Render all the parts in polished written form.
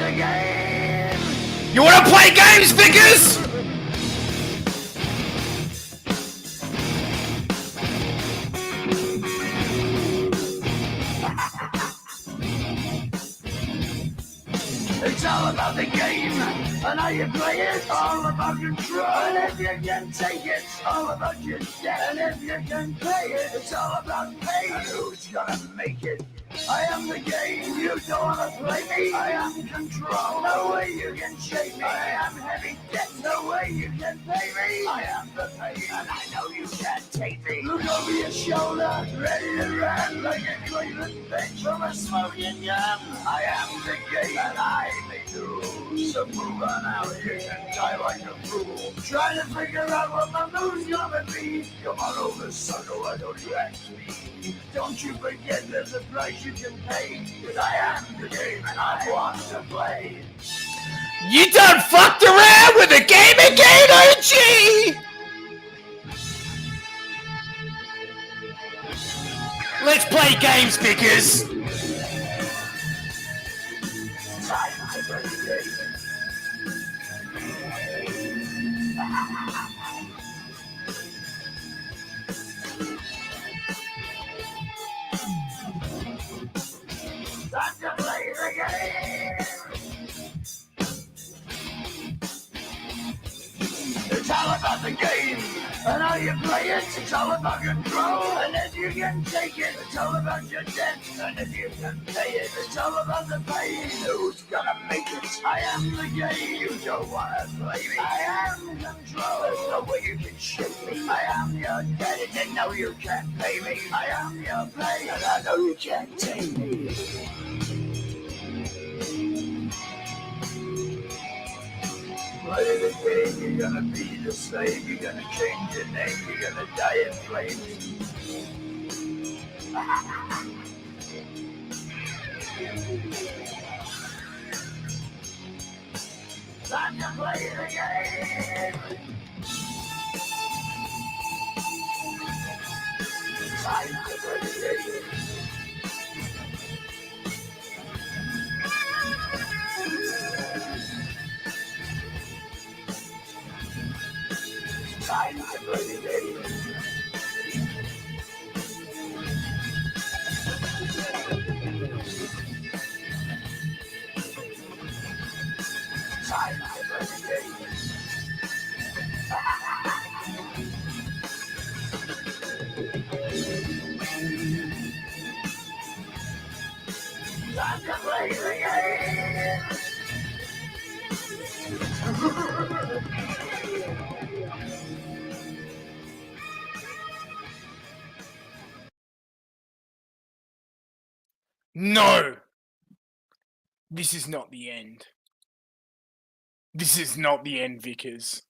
the game. You want to play games, Vickers? It's all about the game, and how you play it. All about control, and if you can take it. All about your debt, and if you can pay it. It's all about pain, and who's gonna make it. I am the game, you don't wanna play me. I am control, no way you can shake me. I am heavy debt, no way you can pay me. I am the pain, and I know you can't take me. Look over your shoulder, ready to run like a Cleveland bitch from a smoking gun. I am the game, and I make the rules. So move on out, you can die like a fool. Trying to figure out what my move's gonna be. Come on over, sucker, why don't you ask me? Don't you forget there's a price you can pay. Cause I am the game and I want to play. You done fucked around with the game again, OG! Let's play games, Vickers. Time to play the game. Time to play the game. It's all about the game, and how you play it. It's all about control, and if you can take it. It's all about your debt, and if you can pay it. It's all about the pain. Who's gonna make it? I am the game. You don't wanna play me. I am control. There's no way you can shake me. I am your debt, and you know you can't pay me. I am your pain, and I know you can't take me. Play the game, you're gonna be the slave, you're gonna change your name, you're gonna die in flames. Time to play the game. Time to play the game. Time to play the game. Time to play the game. Time to play the game. No! This is not the end. This is not the end, Vickers.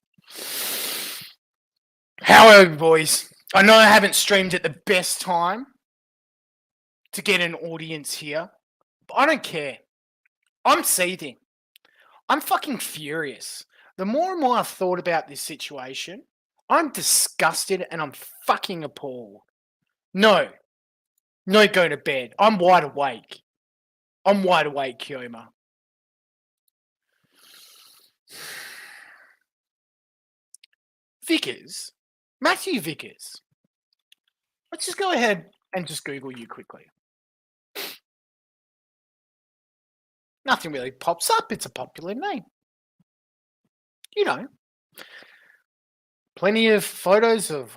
However, boys, I know I haven't streamed at the best time to get an audience here, but I don't care. I'm seething. I'm fucking furious. The more and more I've thought about this situation, I'm disgusted and I'm fucking appalled. No, go to bed. I'm wide awake. I'm wide awake, Kioma. Vickers, Matthew Vickers. Let's just go ahead and just Google you quickly. Nothing really pops up. It's a popular name. You know. Plenty of photos of,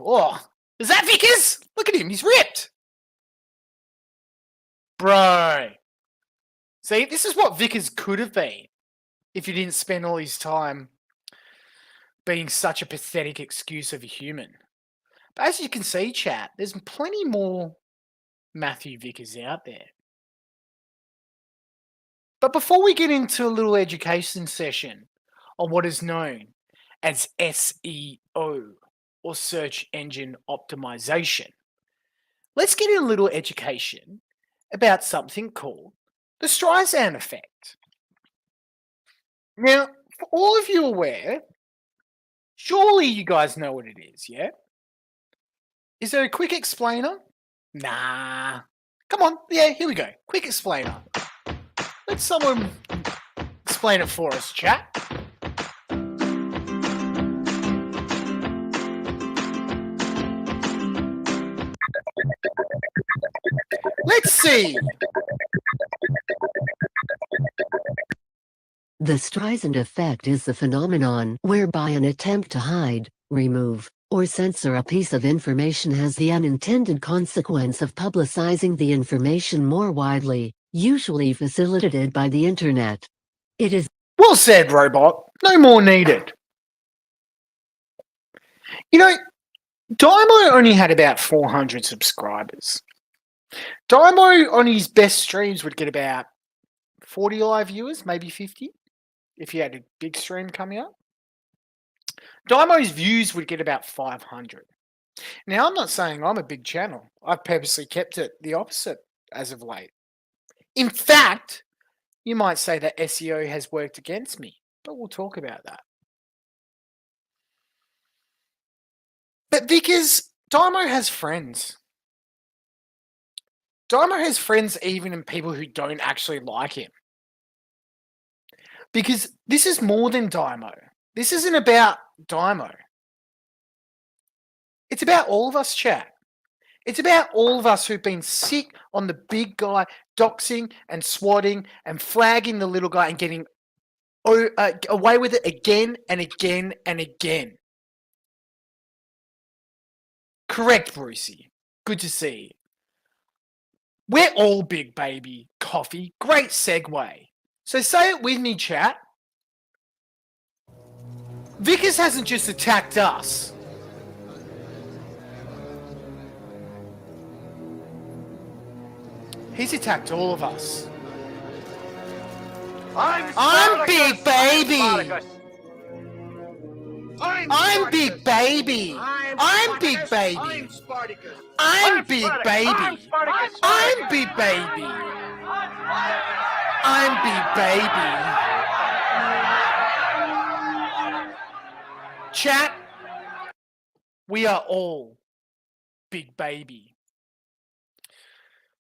is that Vickers? Look at him. He's ripped. Bro. See, this is what Vickers could have been if he didn't spend all his time being such a pathetic excuse of a human. But as you can see, chat, there's plenty more Matthew Vickers out there. But before we get into a little education session on what is known as SEO, or search engine optimization, let's get a little education about something called the Streisand effect. Now, for all of you aware, surely you guys know what it is, yeah? Is there a quick explainer? Nah. Come on, yeah, here we go. Quick explainer. Let someone explain it for us, chat. Let's see. The Streisand effect is the phenomenon whereby an attempt to hide, remove, or censor a piece of information has the unintended consequence of publicizing the information more widely, usually facilitated by the internet. It is Well said, robot. No more needed. You know, Dymo only had about 400 subscribers. Dymo on his best streams would get about 40 live viewers, maybe 50, if he had a big stream coming up. Dymo's views would get about 500. Now, I'm not saying I'm a big channel. I've purposely kept it the opposite as of late. In fact, you might say that SEO has worked against me, but we'll talk about that. But because Dymo has friends. Dymo has friends even in people who don't actually like him. Because this is more than Dymo. This isn't about Dymo. It's about all of us, chat. It's about all of us who've been sick on the big guy doxing and swatting and flagging the little guy and getting away with it again and again and again. Correct, Brucey. Good to see you. We're all big baby coffee. Great segue. So say it with me, chat. Vickers hasn't just attacked us. He's attacked all of us. I'm big baby. I'm big baby. I'm big baby. I'm big baby. I'm big baby. I'm big baby. Chat, we are all big baby.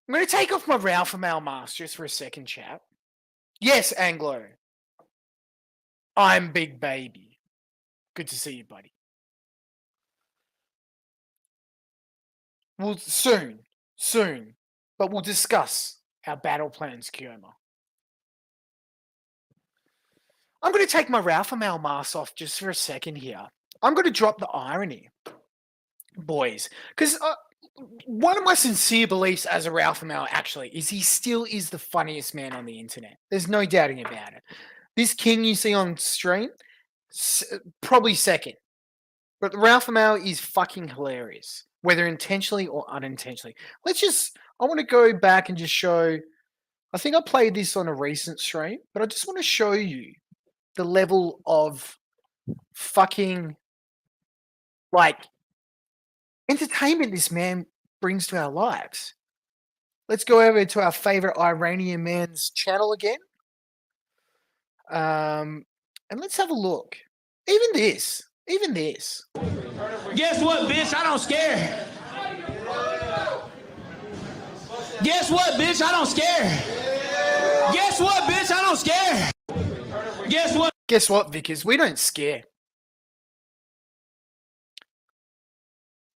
I'm going to take off my Ralph Mail mask just for a second, chat. Yes, Anglo. I'm big baby. Good to see you, buddy. We'll soon, but we'll discuss our battle plans, Kornah. I'm going to take my Ralph Mail mask off just for a second here. I'm going to drop the irony, boys, because one of my sincere beliefs as a Ralph Mail actually is he still is the funniest man on the internet. There's no doubting about it. This king you see on stream, probably second. But Ralph Mail is fucking hilarious, whether intentionally or unintentionally. I want to go back and just show, I think I played this on a recent stream, but I just want to show you the level of fucking, entertainment this man brings to our lives. Let's go over to our favorite Iranian man's channel again. And let's have a look. Even this. Guess what, bitch? I don't scare. Guess what, bitch? I don't scare. Guess what, bitch? I don't scare. Guess what, Vickers? We don't scare.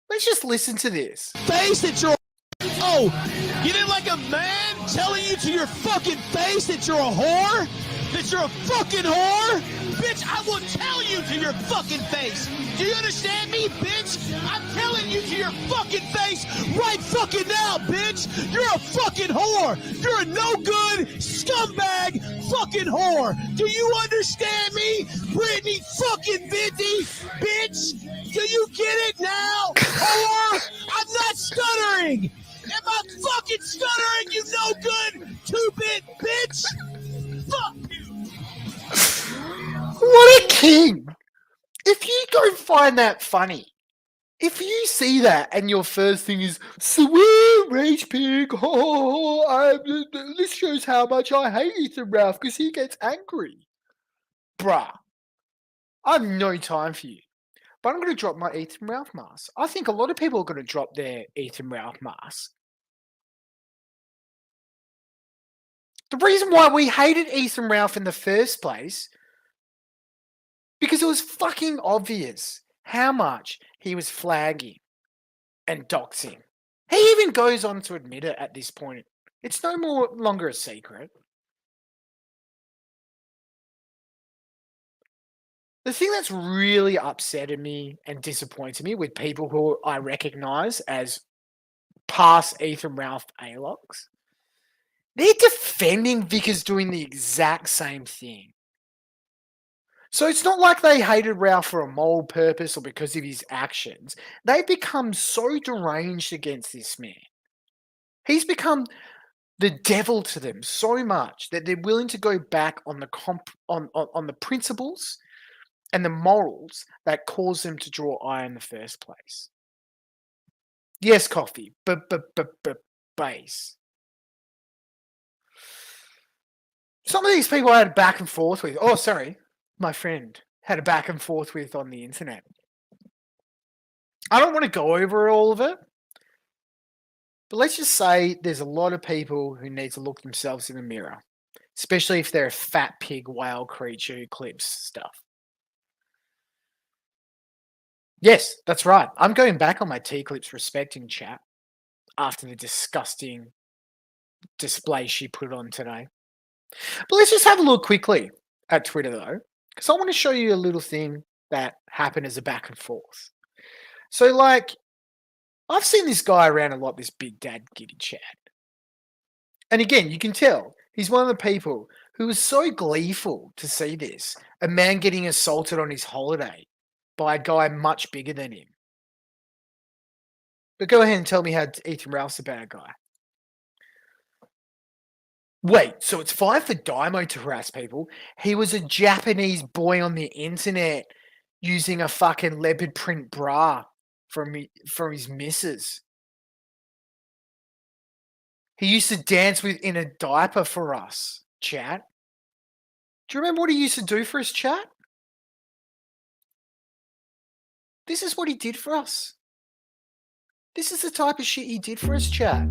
Let's just listen to this. Face that you're. Oh, you didn't like a man telling you to your fucking face that you're a whore? That you're a fucking whore? Bitch, I will tell you to your fucking face. Do you understand me, bitch? I'm telling you to your fucking face right fucking now, bitch. You're a fucking whore. You're a no good scumbag fucking whore. Do you understand me? Brittany fucking Vinty, bitch. Do you get it now? Whore? I'm not stuttering. Am I fucking stuttering, you no good 2-bit bitch? Fuck you. What a king! If you don't find that funny, if you see that and your first thing is, swear, rage pig, this shows how much I hate Ethan Ralph because he gets angry. Bruh, I have no time for you. But I'm going to drop my Ethan Ralph mask. I think a lot of people are going to drop their Ethan Ralph mask. The reason why we hated Ethan Ralph in the first place, because it was fucking obvious how much he was flagging and doxing. He even goes on to admit it at this point. It's no longer a secret. The thing that's really upsetted me and disappointed me with people who I recognize as past Ethan Ralph A-logs, they're defending Vickers doing the exact same thing. So it's not like they hated Ralph for a moral purpose or because of his actions. They've become so deranged against this man. He's become the devil to them so much that they're willing to go back on the principles and the morals that caused them to draw eye in the first place. Yes, coffee, base. Some of these people I had a back and forth with. Oh, sorry, my friend had a back and forth with on the internet. I don't want to go over all of it, but let's just say there's a lot of people who need to look themselves in the mirror, especially if they're a fat pig whale creature who clips stuff. Yes, that's right. I'm going back on my T-Clips respecting chat after the disgusting display she put on today. But let's just have a look quickly at Twitter, though, because I want to show you a little thing that happened as a back and forth. So, like, I've seen this guy around a lot, this Big Dad Giddy Chad. And again, you can tell he's one of the people who was so gleeful to see this, a man getting assaulted on his holiday by a guy much bigger than him. But go ahead and tell me how Ethan Ralph's a bad guy. Wait, so it's fine for Daimo to harass people? He was a Japanese boy on the internet using a fucking leopard print bra from his missus. He used to dance in a diaper for us, chat. Do you remember what he used to do for us, chat? This is what he did for us. This is the type of shit he did for us, chat.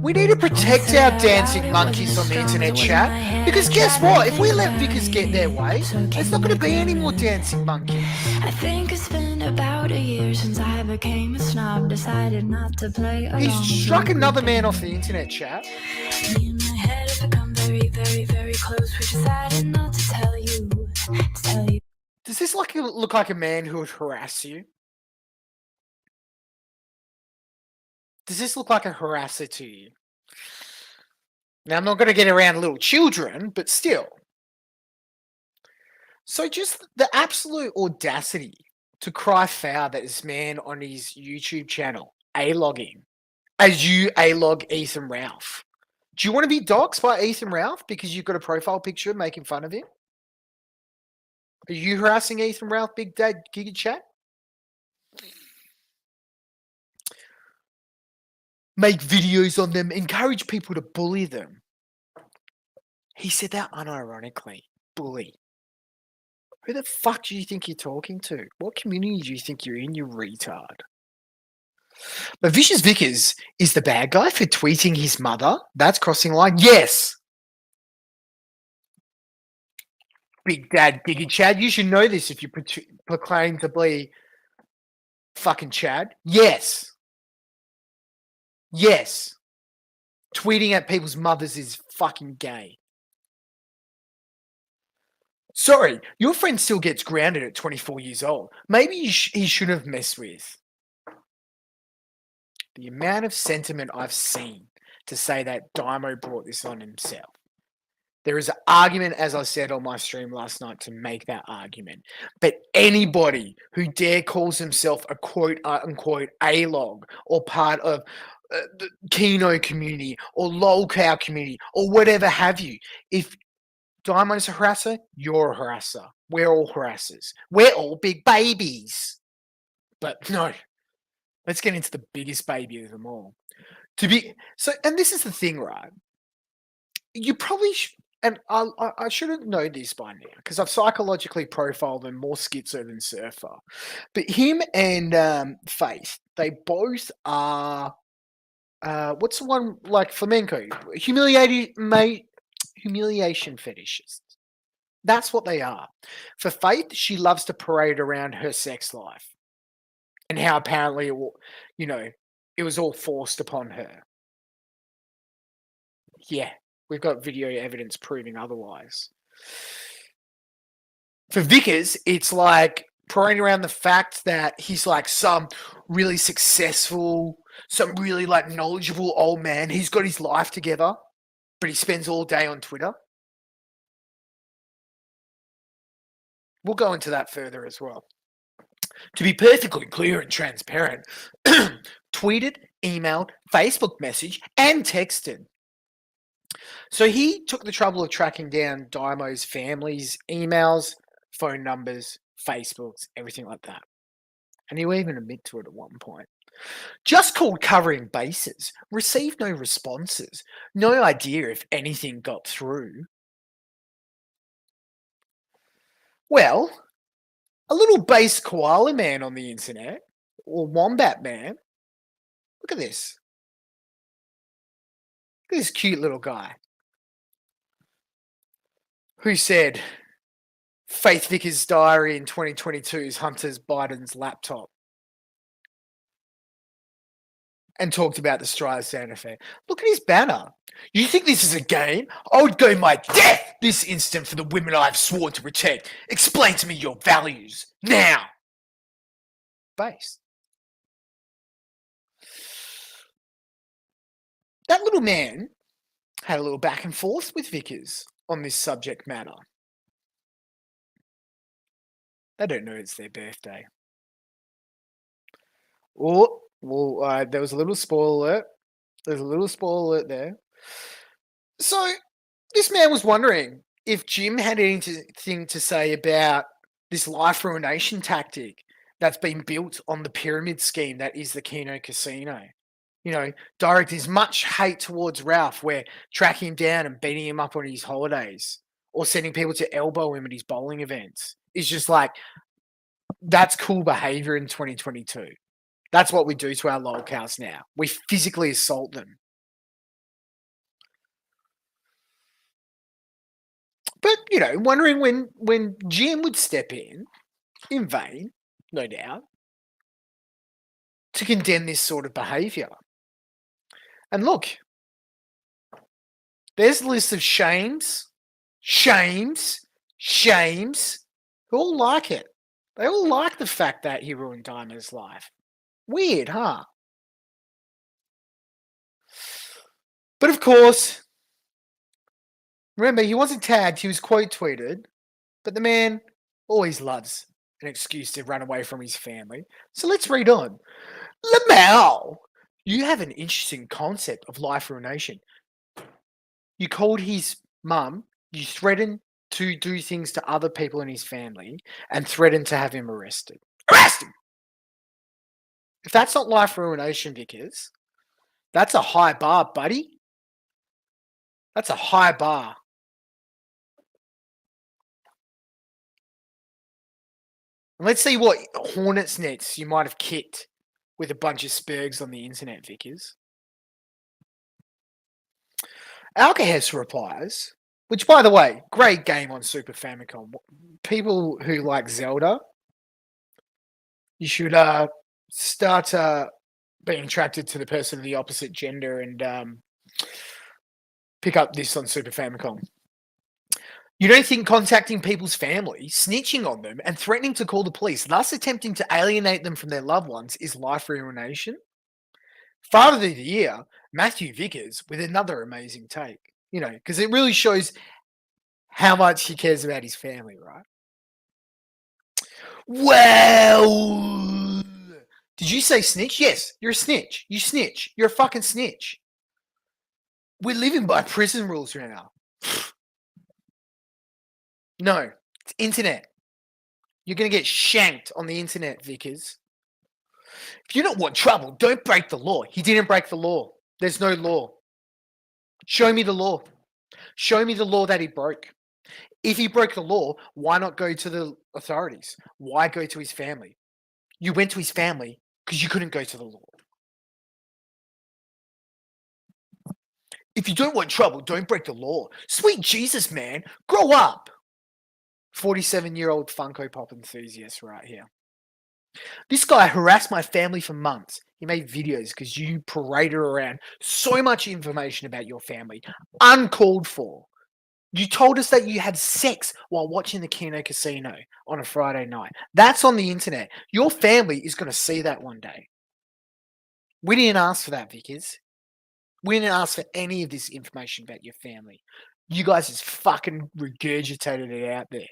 We need to protect our dancing monkeys on the internet, chat. Because guess what? If we let Vickers get their way, there's not going to be any more dancing monkeys. I think it's been about a year since I became a snob, decided not to play along. He's struck another man off the internet, chat. Me and my head have become very, very, very close. We decided not to tell you. Does this look like a man who would harass you? Does this look like a harasser to you? Now, I'm not going to get around little children, but still. So just the absolute audacity to cry foul that this man on his YouTube channel, A-logging, as you A-log Ethan Ralph. Do you want to be doxxed by Ethan Ralph because you've got a profile picture making fun of him? Are you harassing Ethan Ralph, Big Dad Giga Chat? Make videos on them, encourage people to bully them. He said that unironically. Bully. Who the fuck do you think you're talking to? What community do you think you're in, you retard? But Vicious Vickers is the bad guy for tweeting his mother. That's crossing the line. Yes. Big Dad Giga Chad. You should know this if you proclaim to be fucking Chad. Yes. Yes. Tweeting at people's mothers is fucking gay. Sorry, your friend still gets grounded at 24 years old. Maybe he shouldn't have messed with. The amount of sentiment I've seen to say that Daimo brought this on himself. There is an argument, as I said on my stream last night, to make that argument. But anybody who dare calls himself a quote-unquote A-log or part of the Kino community or lolcow community or whatever have you, if Daimo's a harasser, you're a harasser. We're all harassers. We're all big babies. But no, let's get into the biggest baby of them all. And this is the thing, right? You probably and I shouldn't know this by now because I've psychologically profiled him more schizo than surfer. But him and Faith, they both are. What's the one like flamenco? Humiliation fetishists. That's what they are. For Faith, she loves to parade around her sex life and how apparently it was all forced upon her. Yeah, we've got video evidence proving otherwise. For Vickers, it's like parading around the fact that he's like some really successful, some really like knowledgeable old man. He's got his life together, but he spends all day on Twitter. We'll go into that further as well. To be perfectly clear and transparent, tweeted, emailed, Facebook messaged, and texted. So he took the trouble of tracking down Dymo's family's emails, phone numbers, Facebooks, everything like that. And he'll even admit to it at one point. Just called covering bases, received no responses, no idea if anything got through. Well, a little base koala man on the internet, or wombat man. Look at this. Look at this cute little guy. Who said, Faith Vickers' diary in 2022 is Hunter Biden's laptop. And talked about the Streisand affair. Look at his banner. You think this is a game? I would go my death this instant for the women I've sworn to protect. Explain to me your values. Now. Base. That little man had a little back and forth with Vickers on this subject matter. They don't know it's their birthday. Oh, well, there was a little spoiler alert. There's a little spoiler alert there. So, this man was wondering if Jim had anything to say about this life ruination tactic that's been built on the pyramid scheme that is the Kino casino. Direct as much hate towards Ralph, where tracking him down and beating him up on his holidays or sending people to elbow him at his bowling events is just like, that's cool behavior in 2022. That's what we do to our lolcows now. We physically assault them. But, wondering when Jim would step in vain, no doubt, to condemn this sort of behavior. And look, there's a list of shames, who all like it. They all like the fact that he ruined Diamond's life. Weird, huh? But of course, remember, he wasn't tagged, he was quote tweeted, but the man always loves an excuse to run away from his family. So let's read on. Lamau, you have an interesting concept of life ruination. You called his mum, you threatened to do things to other people in his family, and threatened to have him arrested. Arrest him! If that's not life ruination, Vickers, that's a high bar, buddy. That's a high bar. And let's see what hornet's nets you might have kicked with a bunch of spurgs on the internet, Vickers. Alcahes replies, which, by the way, great game on Super Famicom. People who like Zelda, you should start being attracted to the person of the opposite gender and pick up this on Super Famicom. You don't think contacting people's family, snitching on them, and threatening to call the police, thus attempting to alienate them from their loved ones, is life ruination? Father of the Year, Matthew Vickers, with another amazing take. Because it really shows how much he cares about his family, right? Well, did you say snitch? Yes, you're a snitch. You snitch. You're a fucking snitch. We're living by prison rules right now. No, it's internet. You're going to get shanked on the internet, Vickers. If you don't want trouble, don't break the law. He didn't break the law. There's no law. Show me the law. Show me the law that he broke. If he broke the law, why not go to the authorities? Why go to his family? You went to his family because you couldn't go to the law. If you don't want trouble, don't break the law. Sweet Jesus, man. Grow up. 47-year-old Funko Pop enthusiast right here. This guy harassed my family for months. He made videos because you paraded around so much information about your family, uncalled for. You told us that you had sex while watching the Kino casino on a Friday night. That's on the internet. Your family is going to see that one day. We didn't ask for that, Vickers. We didn't ask for any of this information about your family. You guys just fucking regurgitated it out there.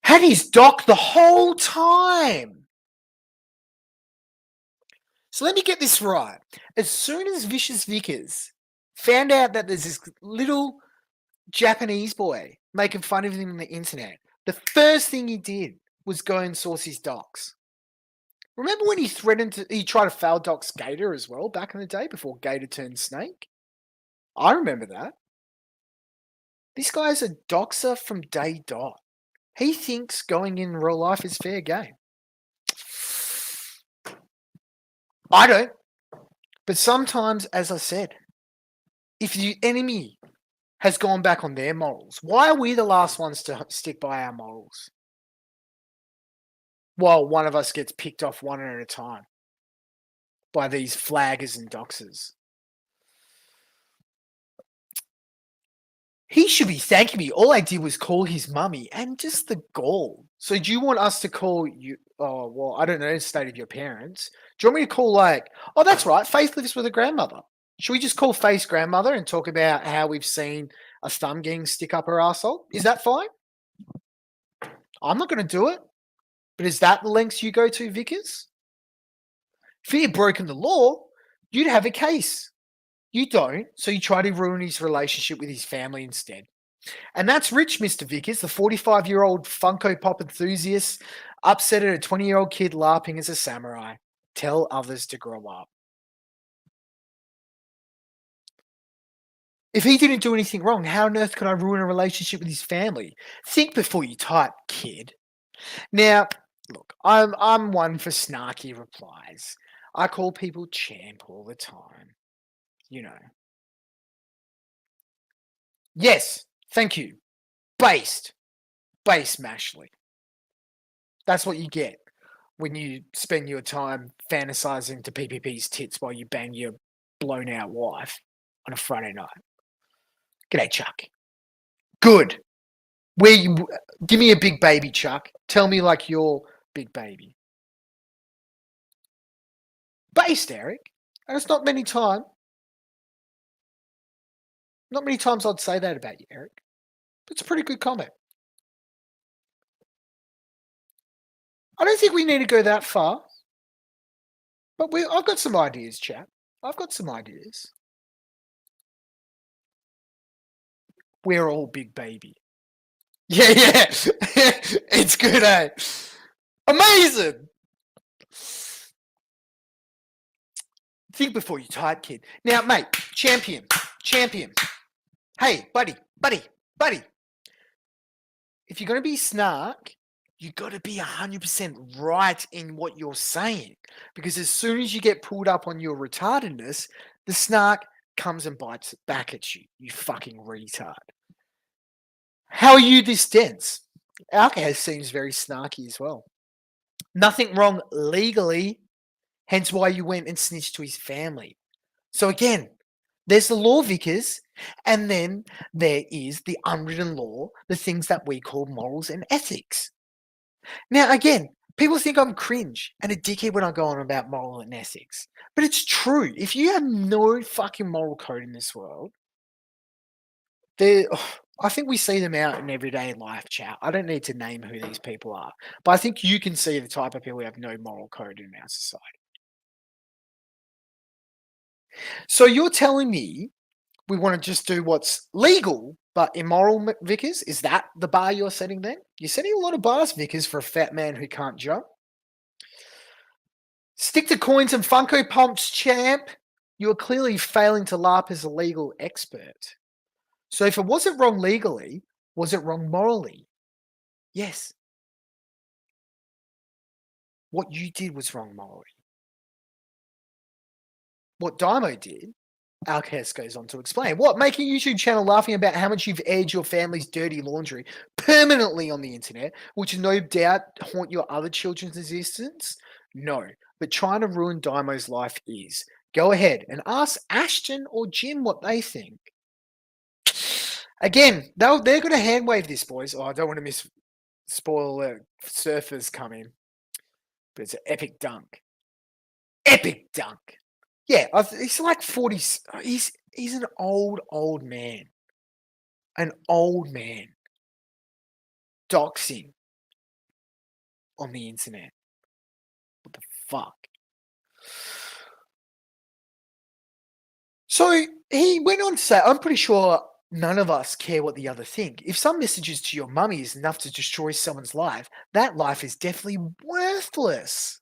Had his doc the whole time. So let me get this right. As soon as Vicious Vickers found out that there's this little Japanese boy making fun of him on the internet, the first thing he did was go and source his docs. Remember when he tried to foul dox Gator as well back in the day before Gator turned snake? I remember that. This guy's a doxer from day dot. He thinks going in real life is fair game. I don't. But sometimes, as I said, if the enemy has gone back on their morals, why are we the last ones to stick by our morals? While one of us gets picked off one at a time by these flaggers and doxers. He should be thanking me. All I did was call his mummy and just the gall. So do you want us to call you? Oh, well, I don't know the state of your parents. Do you want me to call oh, that's right. Faith lives with her grandmother. Should we just call Faith's grandmother and talk about how we've seen a thumb gang stick up her asshole? Is that fine? I'm not going to do it. But is that the lengths you go to, Vickers? If he had broken the law, you'd have a case. You don't, so you try to ruin his relationship with his family instead. And that's rich, Mr. Vickers, the 45-year-old Funko Pop enthusiast, upset at a 20-year-old kid LARPing as a samurai. Tell others to grow up. If he didn't do anything wrong, how on earth can I ruin a relationship with his family? Think before you type, kid. Now, look, I'm one for snarky replies. I call people champ all the time. You know. Yes, thank you. Based Mashley. That's what you get when you spend your time fantasizing to PPP's tits while you bang your blown out wife on a Friday night. G'day, Chuck. Good. Give me a big baby, Chuck. Tell me like your big baby. Based, Eric. And it's not many times. Not many times I'd say that about you, Eric. But it's a pretty good comment. I don't think we need to go that far. But I've got some ideas, chap. I've got some ideas. We're all big baby. Yeah. It's good, eh? Amazing! Think before you type, kid. Now, mate, champion. Hey, buddy. If you're going to be snark, you got to be 100% right in what you're saying. Because as soon as you get pulled up on your retardedness, the snark comes and bites back at you, you fucking retard. How are you this dense? Alcaz seems very snarky as well. Nothing wrong legally, hence why you went and snitched to his family. So again, there's the law, Vickers, and then there is the unwritten law, the things that we call morals and ethics. Now, again, people think I'm cringe and a dickhead when I go on about moral and ethics. But it's true. If you have no fucking moral code in this world, I think we see them out in everyday life, chat. I don't need to name who these people are. But I think you can see the type of people who have no moral code in our society. So you're telling me we want to just do what's legal but immoral, Vickers? Is that the bar you're setting then? You're setting a lot of bars, Vickers, for a fat man who can't jump. Stick to coins and Funko Pops, champ. You are clearly failing to LARP as a legal expert. So if it wasn't wrong legally, was it wrong morally? Yes. What you did was wrong morally. What Dymo did, Outcast goes on to explain. What? Make a YouTube channel laughing about how much you've aired your family's dirty laundry permanently on the internet, which no doubt haunt your other children's existence? No. But trying to ruin Dymo's life is. Go ahead and ask Ashton or Jim what they think. Again, they're going to hand wave this, boys. Oh, I don't want to spoil surfers coming. But it's an epic dunk. Epic dunk. Yeah, he's like 40. He's an old man. An old man. Doxing on the internet. What the fuck? So he went on to say, I'm pretty sure none of us care what the other think. If some messages to your mummy is enough to destroy someone's life, that life is definitely worthless.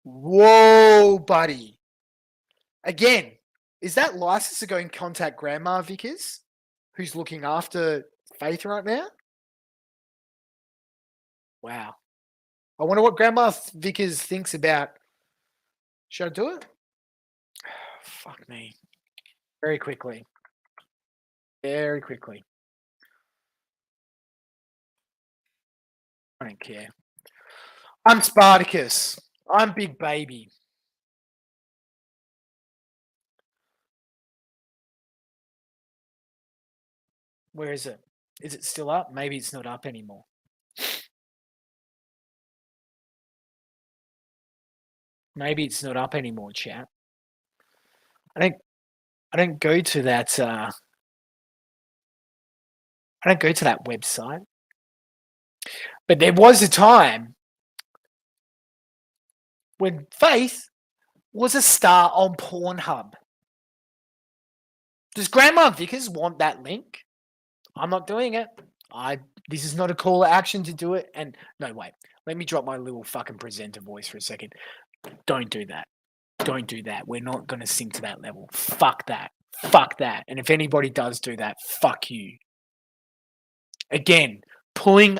Whoa, buddy. Again, is that license to go and contact Grandma Vickers, who's looking after Faith right now? Wow. I wonder what Grandma Vickers thinks about. Should I do it? Fuck me. Very quickly. Very quickly. I don't care. I'm Spartacus. I'm Big Baby. Where is it? Is it still up? Maybe it's not up anymore. Maybe it's not up anymore, chat. I don't go to that I don't go to that website. But there was a time when Faith was a star on Pornhub. Does Grandma Vickers want that link? I'm not doing it. This is not a call to action to do it. And no, wait. Let me drop my little fucking presenter voice for a second. Don't do that. Don't do that. We're not going to sink to that level. Fuck that. Fuck that. And if anybody does do that, fuck you. Again, pulling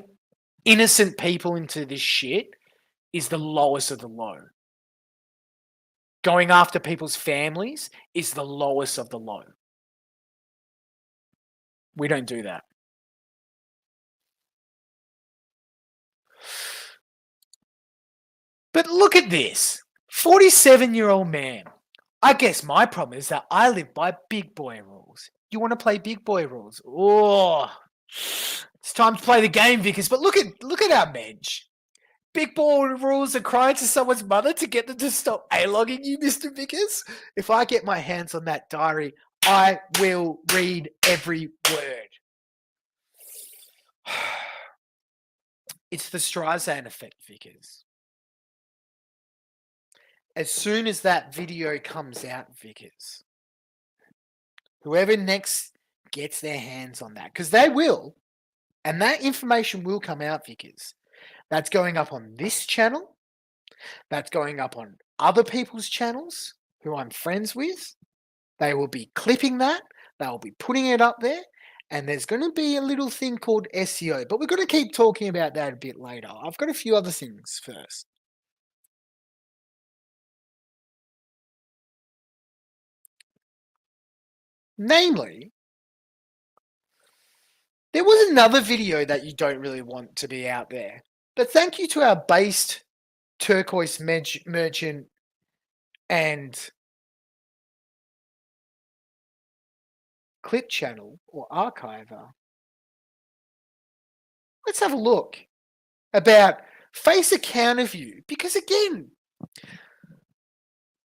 innocent people into this shit is the lowest of the low. Going after people's families is the lowest of the low. We don't do that. But look at this. 47-year-old man. I guess my problem is that I live by big boy rules. You want to play big boy rules? Oh, it's time to play the game, Vickers. But look at our mensch. Big boy rules are crying to someone's mother to get them to stop A-logging you, Mr. Vickers. If I get my hands on that diary, I will read every word. It's the Streisand effect, Vickers. As soon as that video comes out, Vickers, whoever next gets their hands on that, because they will, and that information will come out, Vickers. That's going up on this channel. That's going up on other people's channels who I'm friends with. They will be clipping that. They will be putting it up there. And there's going to be a little thing called SEO. But we're going to keep talking about that a bit later. I've got a few other things first. Namely, there was another video that you don't really want to be out there. But thank you to our based turquoise merchant and clip channel or archiver. Let's have a look about face a counter view. Because again,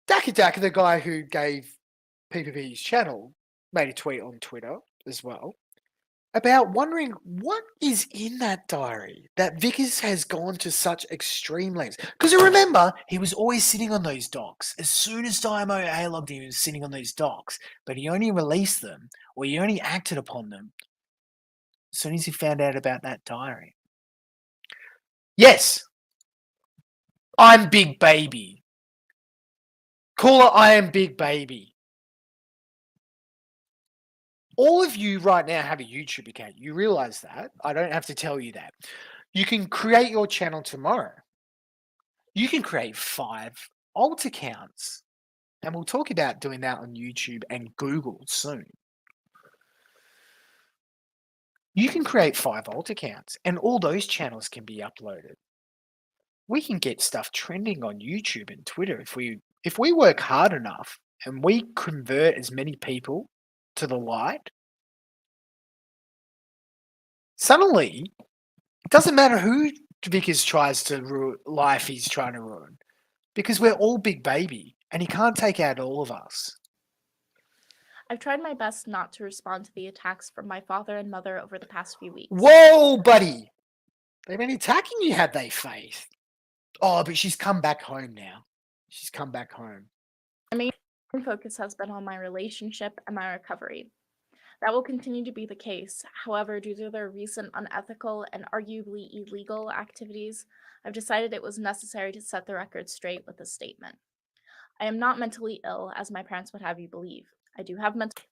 Daka, the guy who gave PPP's channel, made a tweet on Twitter as well about wondering what is in that diary that Vickers has gone to such extreme lengths. Because remember, he was always sitting on those docs. As soon as Dymo A-logged him, he was sitting on those docs. But he only released them, or he only acted upon them as soon as he found out about that diary. Yes, I'm Big Baby. Caller, I am Big Baby. all of you right now have a YouTube account. You realize that. I don't have to tell you that. You can create your channel tomorrow. You can create 5 alt accounts. And we'll talk about doing that on YouTube and Google soon. You can create 5 alt accounts and all those channels can be uploaded. We can get stuff trending on YouTube and Twitter if we work hard enough and we convert as many people to the light. Suddenly, it doesn't matter who Vickers tries to life he's trying to ruin, because we're all Big Baby and he can't take out all of us. I've tried my best not to respond to the attacks from my father and mother over the past few weeks. Whoa, buddy! They've been attacking you, have they, Faith? Oh, but she's come back home now. She's come back home. My main focus has been on my relationship and my recovery. That will continue to be the case. However, due to their recent unethical and arguably illegal activities, I've decided it was necessary to set the record straight with a statement. I am not mentally ill, as my parents would have you believe. I do have mental.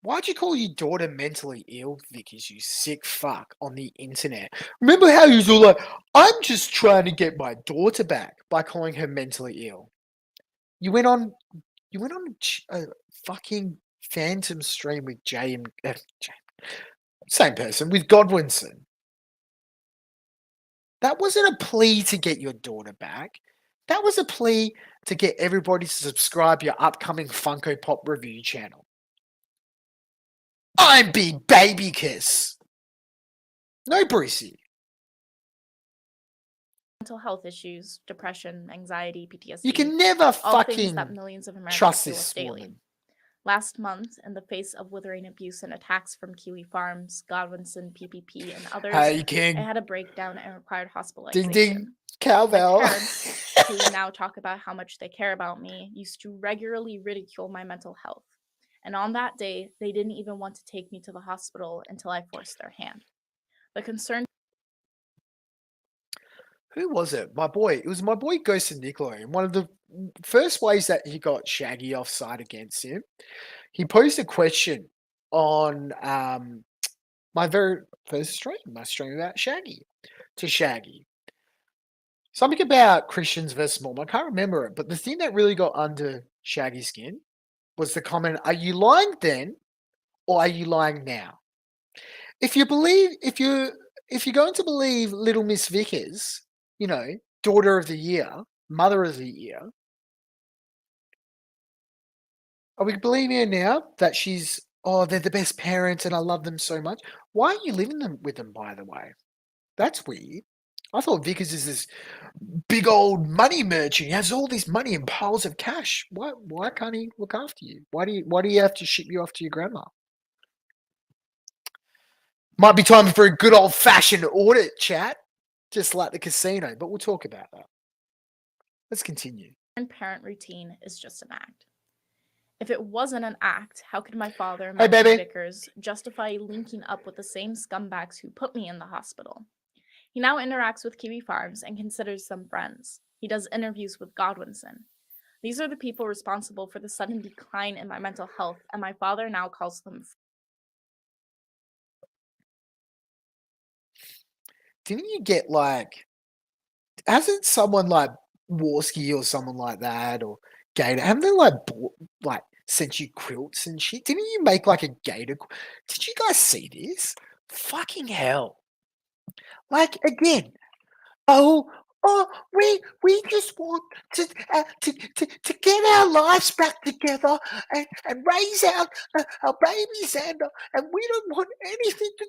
Why'd you call your daughter mentally ill, Vickers, you sick fuck, on the internet? Remember how you was all like, I'm just trying to get my daughter back by calling her mentally ill. You went on a fucking phantom stream with same person, with Godwinson. That wasn't a plea to get your daughter back. That was a plea to get everybody to subscribe your upcoming Funko Pop review channel. I'm Big Baby Kiss. No, Brucey. Mental health issues, depression, anxiety, PTSD. You can never all things fucking that millions of Americans trust deal this with daily. woman. Last month, in the face of withering abuse and attacks from Kiwi Farms, Godwinson, PPP, and others, Hey, I King. had a breakdown and required hospitalization. Ding, ding. Cowbell. My parents, who now talk about how much they care about me, used to regularly ridicule my mental health. And on that day, they didn't even want to take me to the hospital until I forced their hand. The concern. Who was it? My boy. It was my boy Ghost and Nicolai. And one of the first ways that he got Shaggy offside against him, he posed a question on my very first stream, my stream about Shaggy, to Shaggy. Something about Christians versus Mormon. I can't remember it, but the thing that really got under Shaggy's skin was the comment, are you lying then or are you lying now? If you're going to believe Little Miss Vickers, you know, daughter of the year, mother of the year, are we believing her now that they're the best parents and I love them so much? Why are you living with them, by the way? That's weird. I thought Vickers is this big old money merchant. He has all this money and piles of cash. Why can't he look after you? Why do you have to ship you off to your grandma? Might be time for a good old fashioned audit, chat, just like the casino. But we'll talk about that. Let's continue. And parent routine is just an act. If it wasn't an act, how could my father, Hey, Matthew baby. Vickers, justify linking up with the same scumbags who put me in the hospital? He now interacts with Kiwi Farms and considers them friends. He does interviews with Godwinson. These are the people responsible for the sudden decline in my mental health, and my father now calls them. Didn't you get hasn't someone like Warski or someone like that or Gator, haven't they sent you quilts and shit? Didn't you make like a Gator? Did you guys see this? Fucking hell. Again, we just want to get our lives back together and raise our babies and we don't want anything to.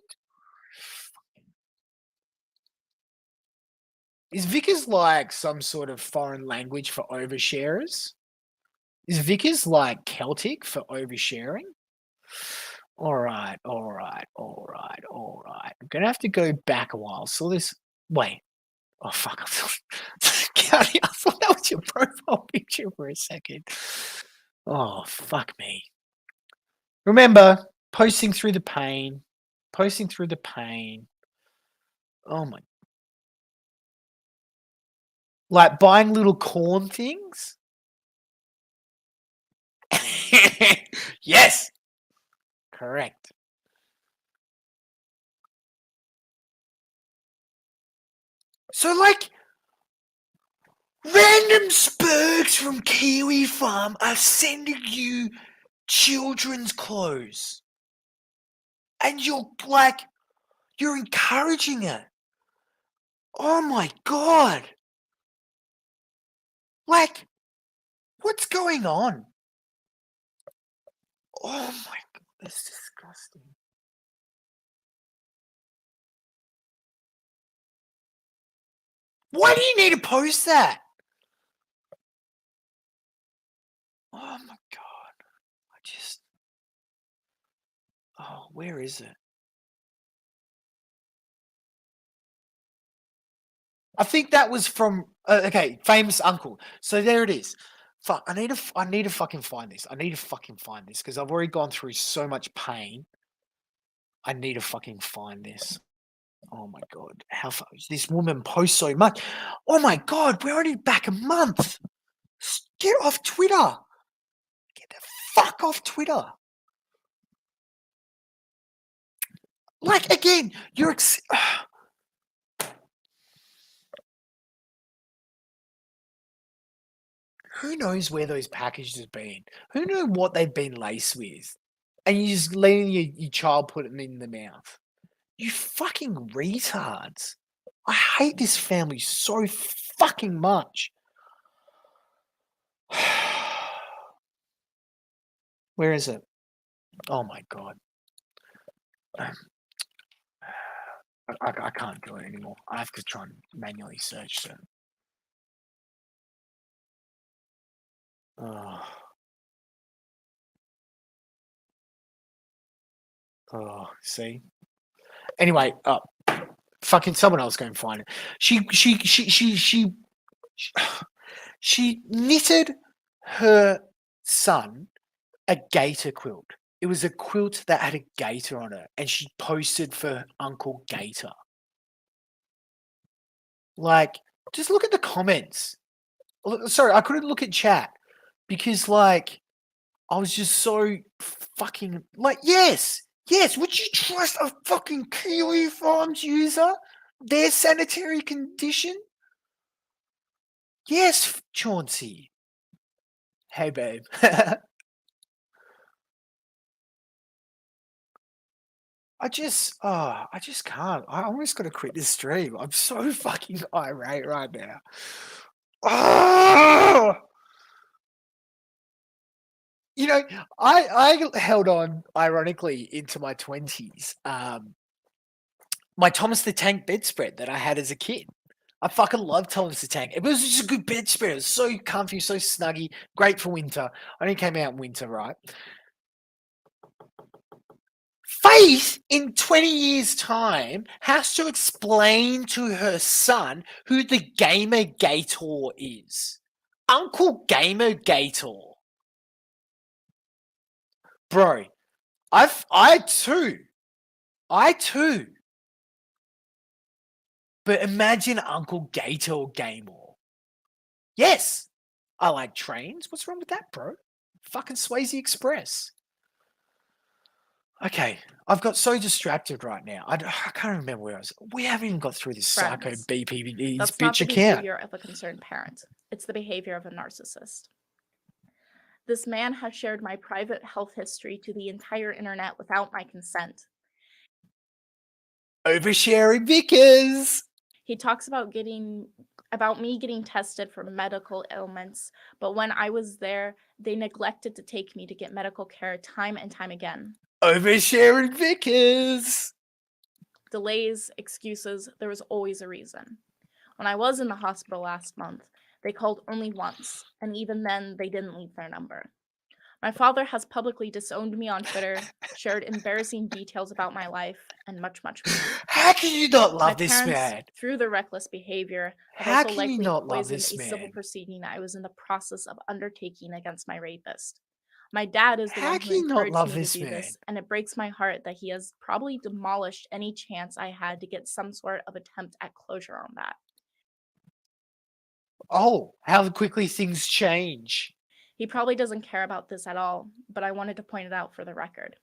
Is Vickers like some sort of foreign language for oversharers? Is Vickers like Celtic for oversharing? All right. I'm gonna have to go back a while. So wait. Oh fuck! I thought that was your profile picture for a second. Oh fuck me! Remember, posting through the pain. Oh my! Like buying little corn things. Yes. Correct. So, like, random spurgs from Kiwi Farm are sending you children's clothes. And you're encouraging it. Oh my God. Like, what's going on? Oh my God, that's disgusting. Why do you need to post that? Oh my God. Oh, where is it? I think that was from, okay, famous uncle. So there it is. Fuck, I need to fucking find this. I need to fucking find this because I've already gone through so much pain. I need to fucking find this. Oh my God. How far? This woman posts so much. Oh my God. We're already back a month. Get off Twitter. Get the fuck off Twitter. Like, again, you're... Who knows where those packages have been? Who knows what they've been laced with? And you just letting your child put them in the mouth. You fucking retards. I hate this family so fucking much. Where is it? Oh my God. I can't do it anymore. I have to try and manually search it. Oh. Oh, see? Anyway, fucking someone else go and find it. She knitted her son a gator quilt. It was a quilt that had a gator on it, and she posted for Uncle Gator. Like, just look at the comments. Sorry, I couldn't look at chat because, like, I was just so fucking like, yes. Would you trust a fucking Kiwi Farms user? Their sanitary condition? Yes, Chauncey. Hey, babe. I just can't. I almost got to quit this stream. I'm so fucking irate right now. Oh! You know, I held on, ironically, into my 20s. My Thomas the Tank bedspread that I had as a kid. I fucking love Thomas the Tank. It was just a good bedspread. It was so comfy, so snuggy, great for winter. I only came out in winter, right? Faith, in 20 years' time, has to explain to her son who the Gamer Gator is. Uncle Gamer Gator. Bro, I too. But imagine Uncle Gator Gamer. Yes, I like trains. What's wrong with that, bro? Fucking Swayze Express. Okay, I've got so distracted right now. I can't remember where I was. We haven't even got through this psycho Friends. BPD's That's not bitch the account. behavior of a concerned parent. It's the behavior of a narcissist. This man has shared my private health history to the entire internet without my consent. Oversharing Vickers. He talks about me getting tested for medical ailments, but when I was there, they neglected to take me to get medical care time and time again. Oversharing Vickers. Delays, excuses, there was always a reason. When I was in the hospital last month, they called only once, and even then, they didn't leave their number. My father has publicly disowned me on Twitter, shared embarrassing details about my life, and much, much more. How can you not love My this parents, man? through their reckless behavior, have How also can you likely not love poisoned this a civil man? proceeding I was in the process of undertaking against my rapist. My dad is the How one can who you not encouraged love me this to do man? this, and it breaks my heart that he has probably demolished any chance I had to get some sort of attempt at closure on that. Oh, how quickly things change. He probably doesn't care about this at all, but I wanted to point it out for the record.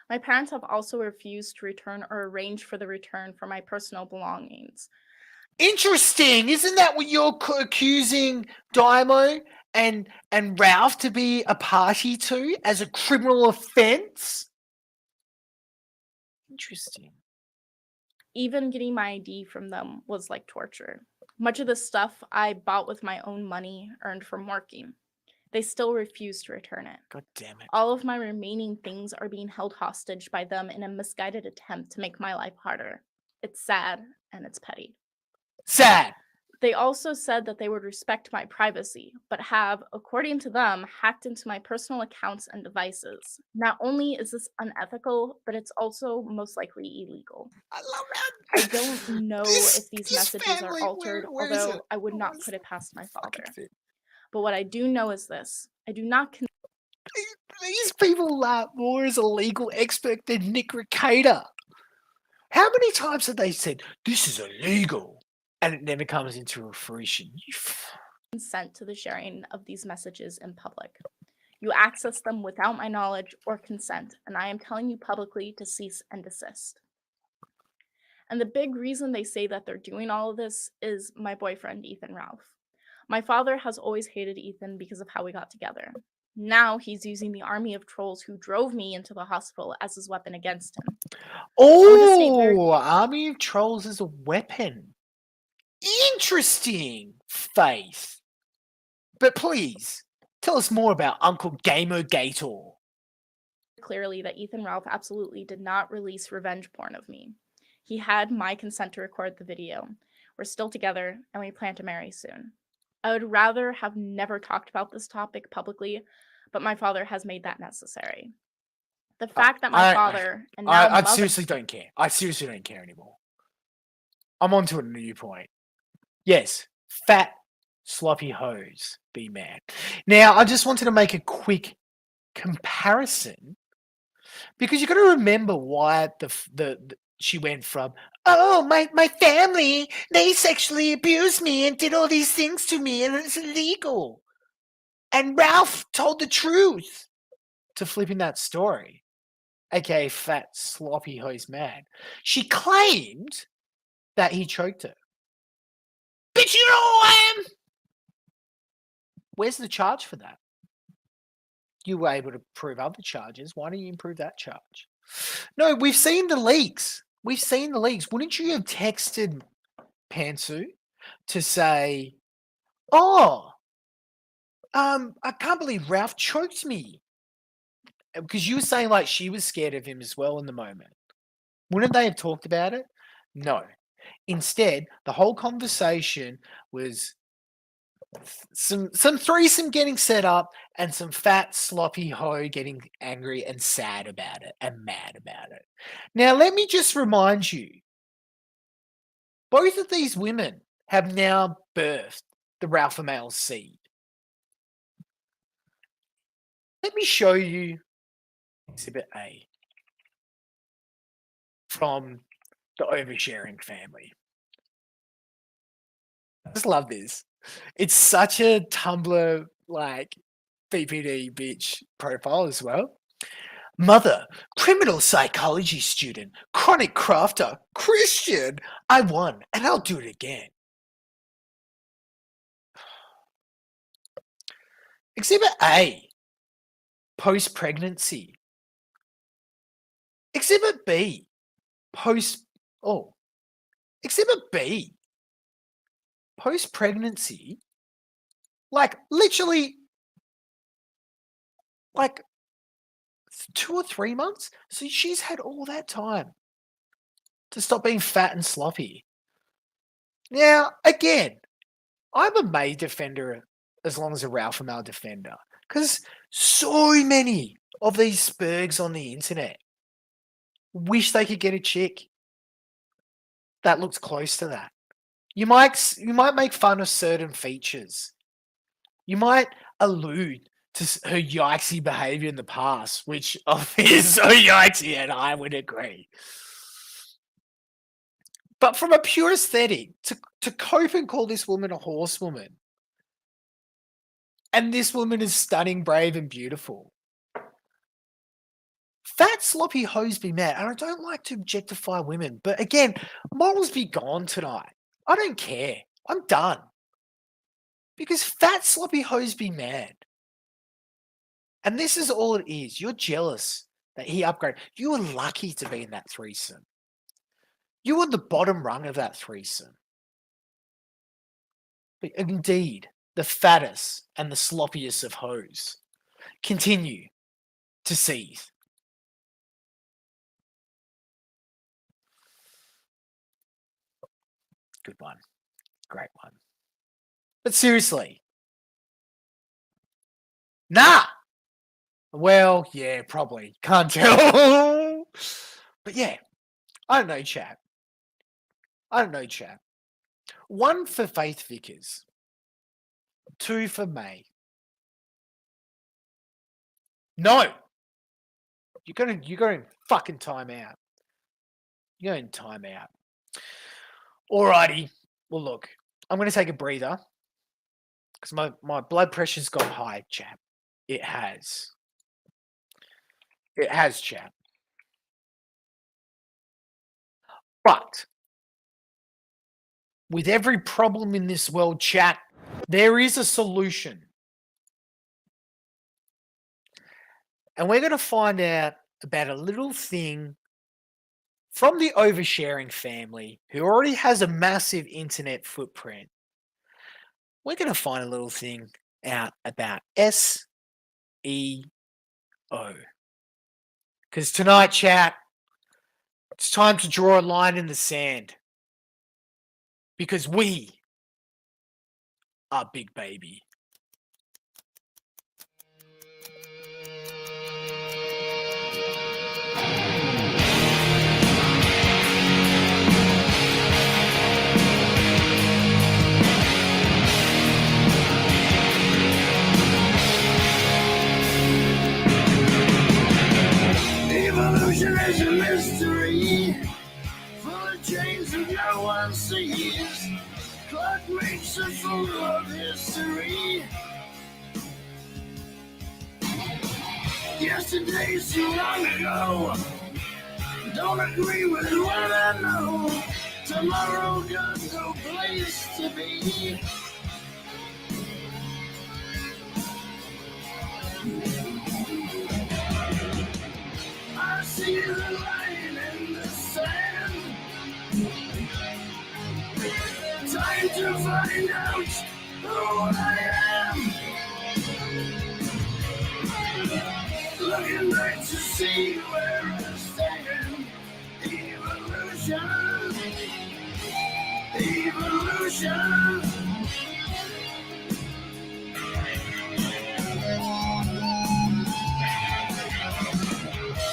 My parents have also refused to return or arrange for the return for my personal belongings. Interesting. Isn't that what you're accusing Dymo and Ralph to be a party to as a criminal offense? Interesting. Even getting my ID from them was like torture. Much of the stuff I bought with my own money earned from working. They still refuse to return it. God damn it. All of my remaining things are being held hostage by them in a misguided attempt to make my life harder. It's sad and it's petty. Sad. They also said that they would respect my privacy, but have, according to them, hacked into my personal accounts and devices. Not only is this unethical, but it's also most likely illegal. I love that. I don't know if these messages family, are altered, where is although it? I would not Where is put it past my father. fucking thing? But what I do know is this. I do not These people are more as a legal expert than Nick Recator. How many times have they said, this is illegal? And it never comes into fruition. consent to the sharing of these messages in public. You access them without my knowledge or consent, and I am telling you publicly to cease and desist. And the big reason they say that they're doing all of this is my boyfriend, Ethan Ralph. My father has always hated Ethan because of how we got together. Now he's using the army of trolls who drove me into the hospital as his weapon against him. Oh, army of trolls as a weapon. Interesting, Faith. But please, tell us more about Uncle Gamergator. Clearly that Ethan Ralph absolutely did not release revenge porn of me. He had my consent to record the video. We're still together, and we plan to marry soon. I would rather have never talked about this topic publicly, but my father has made that necessary. The fact that my father and now I mother seriously don't care. I seriously don't care anymore. I'm on to a new point. Yes, fat, sloppy hoes be mad. Now, I just wanted to make a quick comparison because you got to remember why she went from, oh, my family, they sexually abused me and did all these things to me and it's illegal. And Ralph told the truth, to flipping that story, aka fat, sloppy hoe's mad. She claimed that he choked her. Bitch, you know who I am? Where's the charge for that? You were able to prove other charges. Why don't you improve that charge? No, we've seen the leaks. We've seen the leaks. Wouldn't you have texted Pantsu to say, oh, I can't believe Ralph choked me? Because you were saying like she was scared of him as well in the moment. Wouldn't they have talked about it? No. Instead, the whole conversation was some threesome getting set up and some fat sloppy hoe getting angry and sad about it and mad about it. Now let me just remind you, both of these women have now birthed the Ralph male seed. Let me show you Exhibit A from the oversharing family. I just love this. It's such a Tumblr like BPD bitch profile as well. Mother, criminal psychology student, chronic crafter, Christian. I won and I'll do it again. Exhibit A, post-pregnancy. Exhibit B, Exhibit B, post-pregnancy, like literally like 2 or 3 months. So she's had all that time to stop being fat and sloppy. Now, again, I'm a May defender as long as a Ralph male defender because so many of these spurgs on the internet wish they could get a chick that looks close to that. You might make fun of certain features. You might allude to her yikesy behavior in the past, which is so yikesy, and I would agree. But from a pure aesthetic, to cope and call this woman a horsewoman, and this woman is stunning, brave, and beautiful. Fat, sloppy hoes be mad. And I don't like to objectify women. But again, morals be gone tonight. I don't care. I'm done. Because fat, sloppy hoes be mad. And this is all it is. You're jealous that he upgraded. You were lucky to be in that threesome. You were the bottom rung of that threesome. But indeed, the fattest and the sloppiest of hoes continue to seethe. Good one. Great one. But seriously. Nah. Well, yeah, probably. Can't tell. But yeah, I don't know, chat. 1 for Faith Vickers. 2 for May. No. You're going fucking time out. You're going time out. Alrighty. Well, look, I'm going to take a breather because my blood pressure's gone high, chap. It has. It has, chap. But with every problem in this world, chat, there is a solution. And we're going to find out about a little thing from the oversharing family who already has a massive internet footprint. We're going to find a little thing out about SEO. Because tonight, chat, it's time to draw a line in the sand. Because we are Big Baby. Evolution is a mystery, full of chains that no one sees. Clock makes us full of history. Yesterday's too long ago. Don't agree with what I know. Tomorrow got no place to be. I see the line in the sand. Time to find out who I am. Looking back to see where I stand. Evolution. Evolution.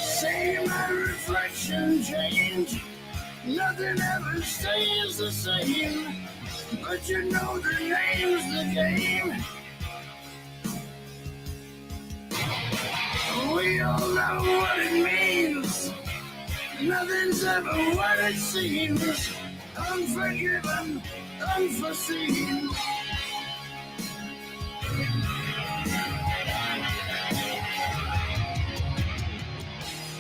See my reflection change. Nothing ever stays the same. But you know the name's the game. We all know what it means. Nothing's ever what it seems. Unforgiven, unforeseen.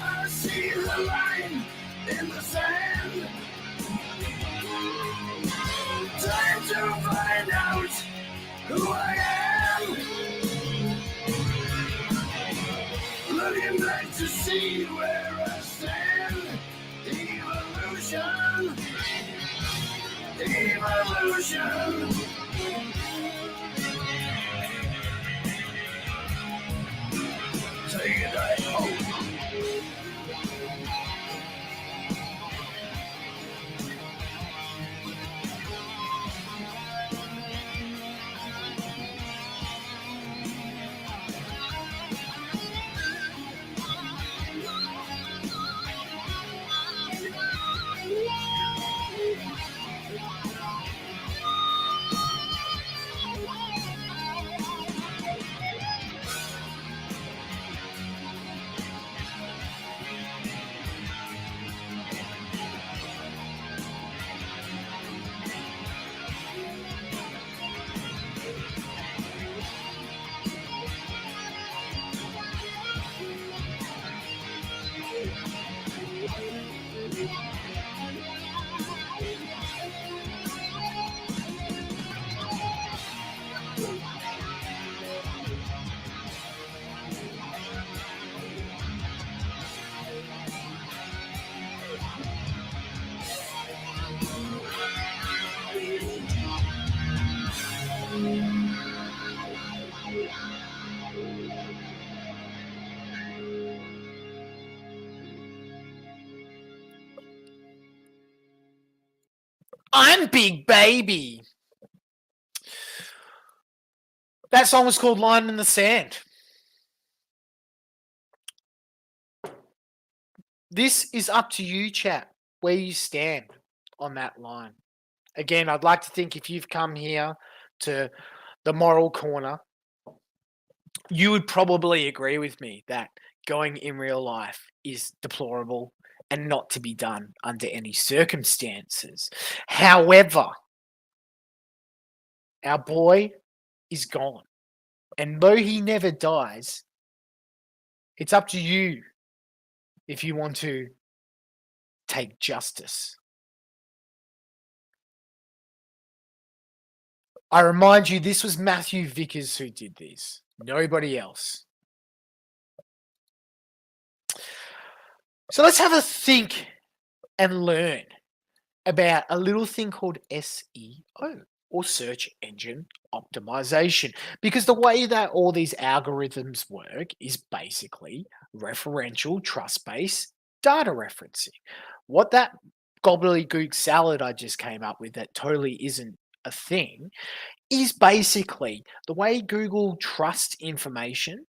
I see the line in the sand. Time to find out who I am. Looking back to see where I stand. Evolution. Evolution. Take it home. I'm Big Baby. That song was called Line in the Sand. This is up to you, chat, where you stand on that line. Again, I'd like to think if you've come here to the moral corner, you would probably agree with me that going in real life is deplorable and not to be done under any circumstances. However, our boy is gone. And though he never dies, it's up to you if you want to take justice. I remind you, this was Matthew Vickers who did this, nobody else. So let's have a think and learn about a little thing called SEO, or search engine optimization, because the way that all these algorithms work is basically referential trust-based data referencing. What that gobbledygook salad I just came up with that totally isn't a thing is basically the way Google trusts information,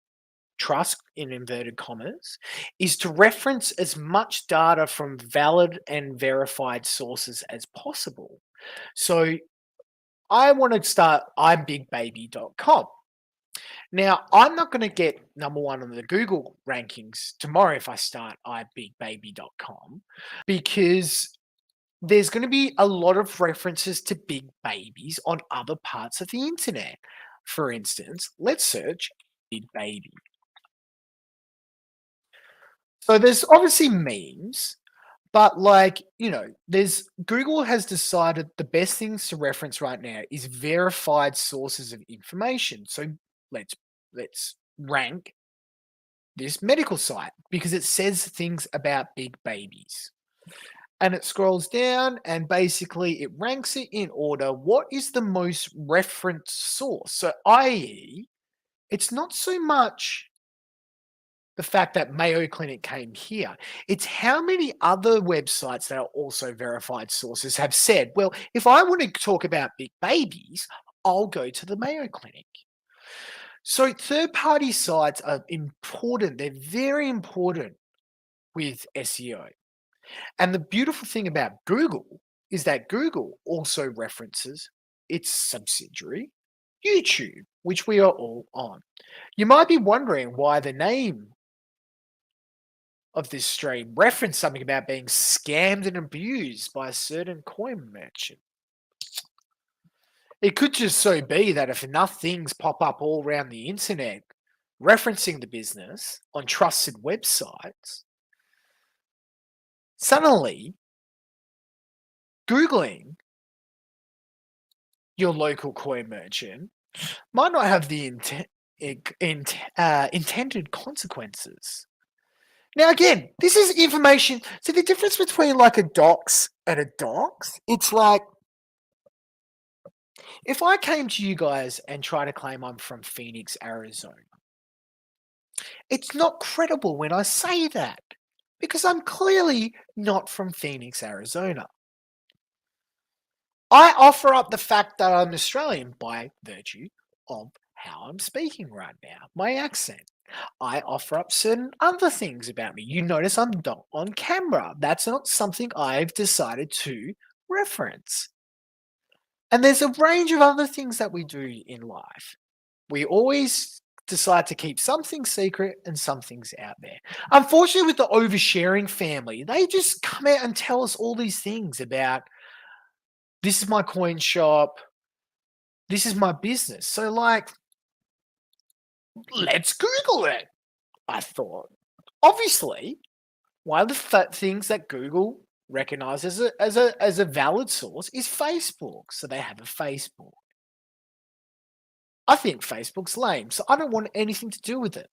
trust in inverted commas, is to reference as much data from valid and verified sources as possible. So I want to start imbigbaby.com. Now, I'm not going to get number one on the Google rankings tomorrow if I start imbigbaby.com, because there's going to be a lot of references to big babies on other parts of the internet. For instance, let's search big baby. So there's obviously memes, but Google has decided the best things to reference right now is verified sources of information. So let's rank this medical site because it says things about big babies. And it scrolls down and basically it ranks it in order. What is the most referenced source? So i.e., it's not so much the fact that Mayo Clinic came here. It's how many other websites that are also verified sources have said, well, if I want to talk about big babies, I'll go to the Mayo Clinic. So third-party sites are important. They're very important with SEO. And the beautiful thing about Google is that Google also references its subsidiary, YouTube, which we are all on. You might be wondering why the name of this stream referenced something about being scammed and abused by a certain coin merchant. It could just so be that if enough things pop up all around the internet referencing the business on trusted websites, suddenly Googling your local coin merchant might not have the intended consequences. Now, again, this is information. So the difference between like a dox and a dox, it's like if I came to you guys and try to claim I'm from Phoenix, Arizona, it's not credible when I say that because I'm clearly not from Phoenix, Arizona. I offer up the fact that I'm Australian by virtue of how I'm speaking right now, my accent. I offer up certain other things about me. You notice I'm not on camera. That's not something I've decided to reference. And there's a range of other things that we do in life. We always decide to keep something secret and some things out there. Unfortunately, with the oversharing family, they just come out and tell us all these things about this is my coin shop, this is my business. So let's Google it, I thought. Obviously, one of the things that Google recognizes as a valid source is Facebook. So they have a Facebook. I think Facebook's lame, so I don't want anything to do with it.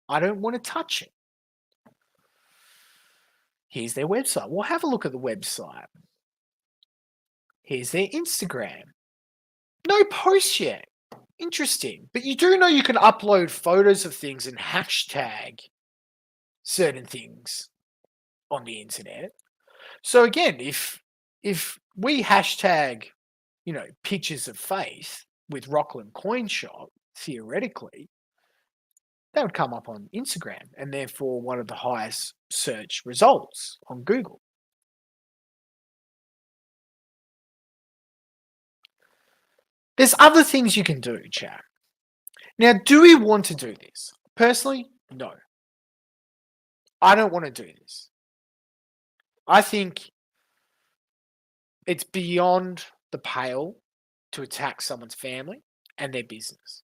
I don't want to touch it. Here's their website. Well, have a look at the website. Here's their Instagram. No posts yet. Interesting. But you do know you can upload photos of things and hashtag certain things on the internet. So again, if we hashtag, pictures of face with Rocklin Coin Shop, theoretically, that would come up on Instagram and therefore one of the highest search results on Google. There's other things you can do, chat. Now, do we want to do this? Personally, no. I don't want to do this. I think it's beyond the pale to attack someone's family and their business.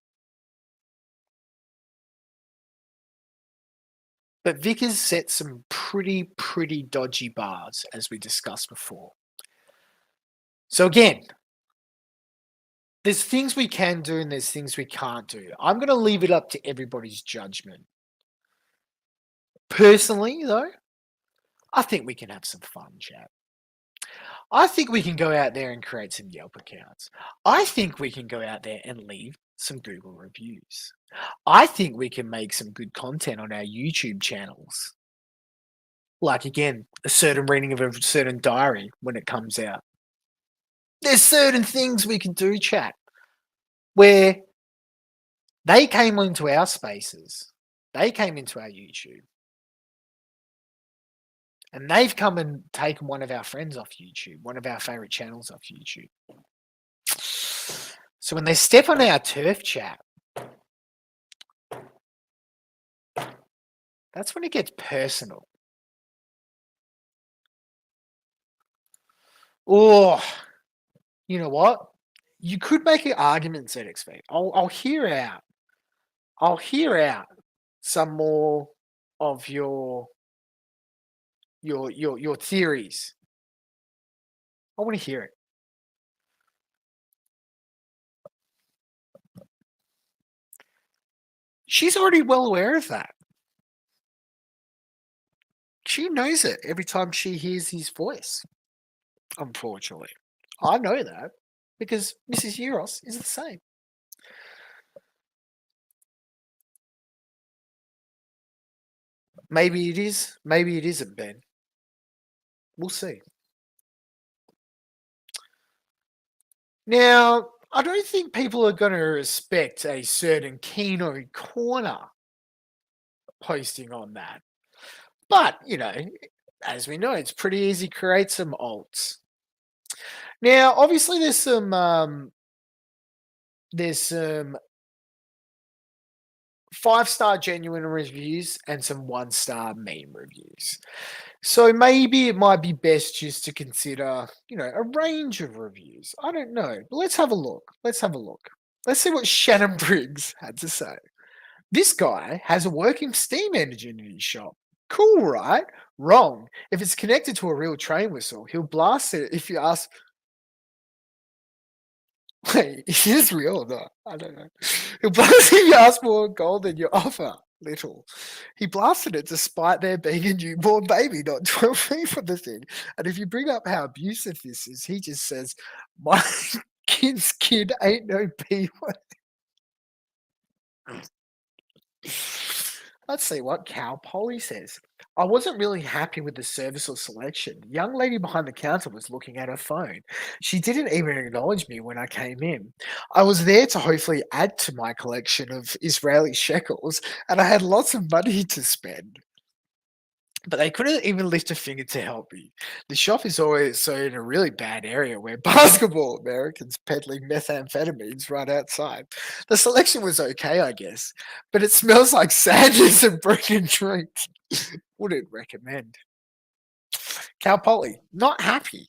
But Vickers set some pretty dodgy bars, as we discussed before. So again, there's things we can do and there's things we can't do. I'm going to leave it up to everybody's judgment. Personally, though, I think we can have some fun, chat. I think we can go out there and create some Yelp accounts. I think we can go out there and leave some Google reviews. I think we can make some good content on our YouTube channels. Like, again, a certain reading of a certain diary when it comes out. There's certain things we can do, chat, where they came into our spaces. They came into our YouTube. And they've come and taken one of our friends off YouTube, one of our favorite channels off YouTube. So when they step on our turf, chat, that's when it gets personal. Or, you know what? You could make an argument, ZXV. I'll hear out some more of your theories. I want to hear it. She's already well aware of that. She knows it every time she hears his voice, unfortunately. I know that because Mrs. Euros is the same. Maybe it is, maybe it isn't, Ben. We'll see. Now, I don't think people are going to respect a certain Kino Kornah posting on that. But, as we know, it's pretty easy to create some alts. Now, obviously, there's some 5-star genuine reviews and some 1-star meme reviews. So maybe it might be best just to consider, a range of reviews. I don't know. But let's have a look. Let's see what Shannon Briggs had to say. This guy has a working steam engine in his shop. Cool, right? Wrong. If it's connected to a real train whistle, he'll blast it if you ask. Wait, is this real or not? I don't know. He'll blast if you ask more gold than you offer. Little. He blasted it despite there being a newborn baby, not 12 feet from the thing. And if you bring up how abusive this is, he just says, my kid's kid ain't no P-word. Let's see what Cal Polly says. I wasn't really happy with the service or selection. The young lady behind the counter was looking at her phone. She didn't even acknowledge me when I came in. I was there to hopefully add to my collection of Israeli shekels, and I had lots of money to spend. But they couldn't even lift a finger to help me. The shop is also in a really bad area where basketball Americans peddling methamphetamines right outside. The selection was okay, I guess, but it smells like sadness and broken drinks. Wouldn't recommend. Cal Polly, not happy.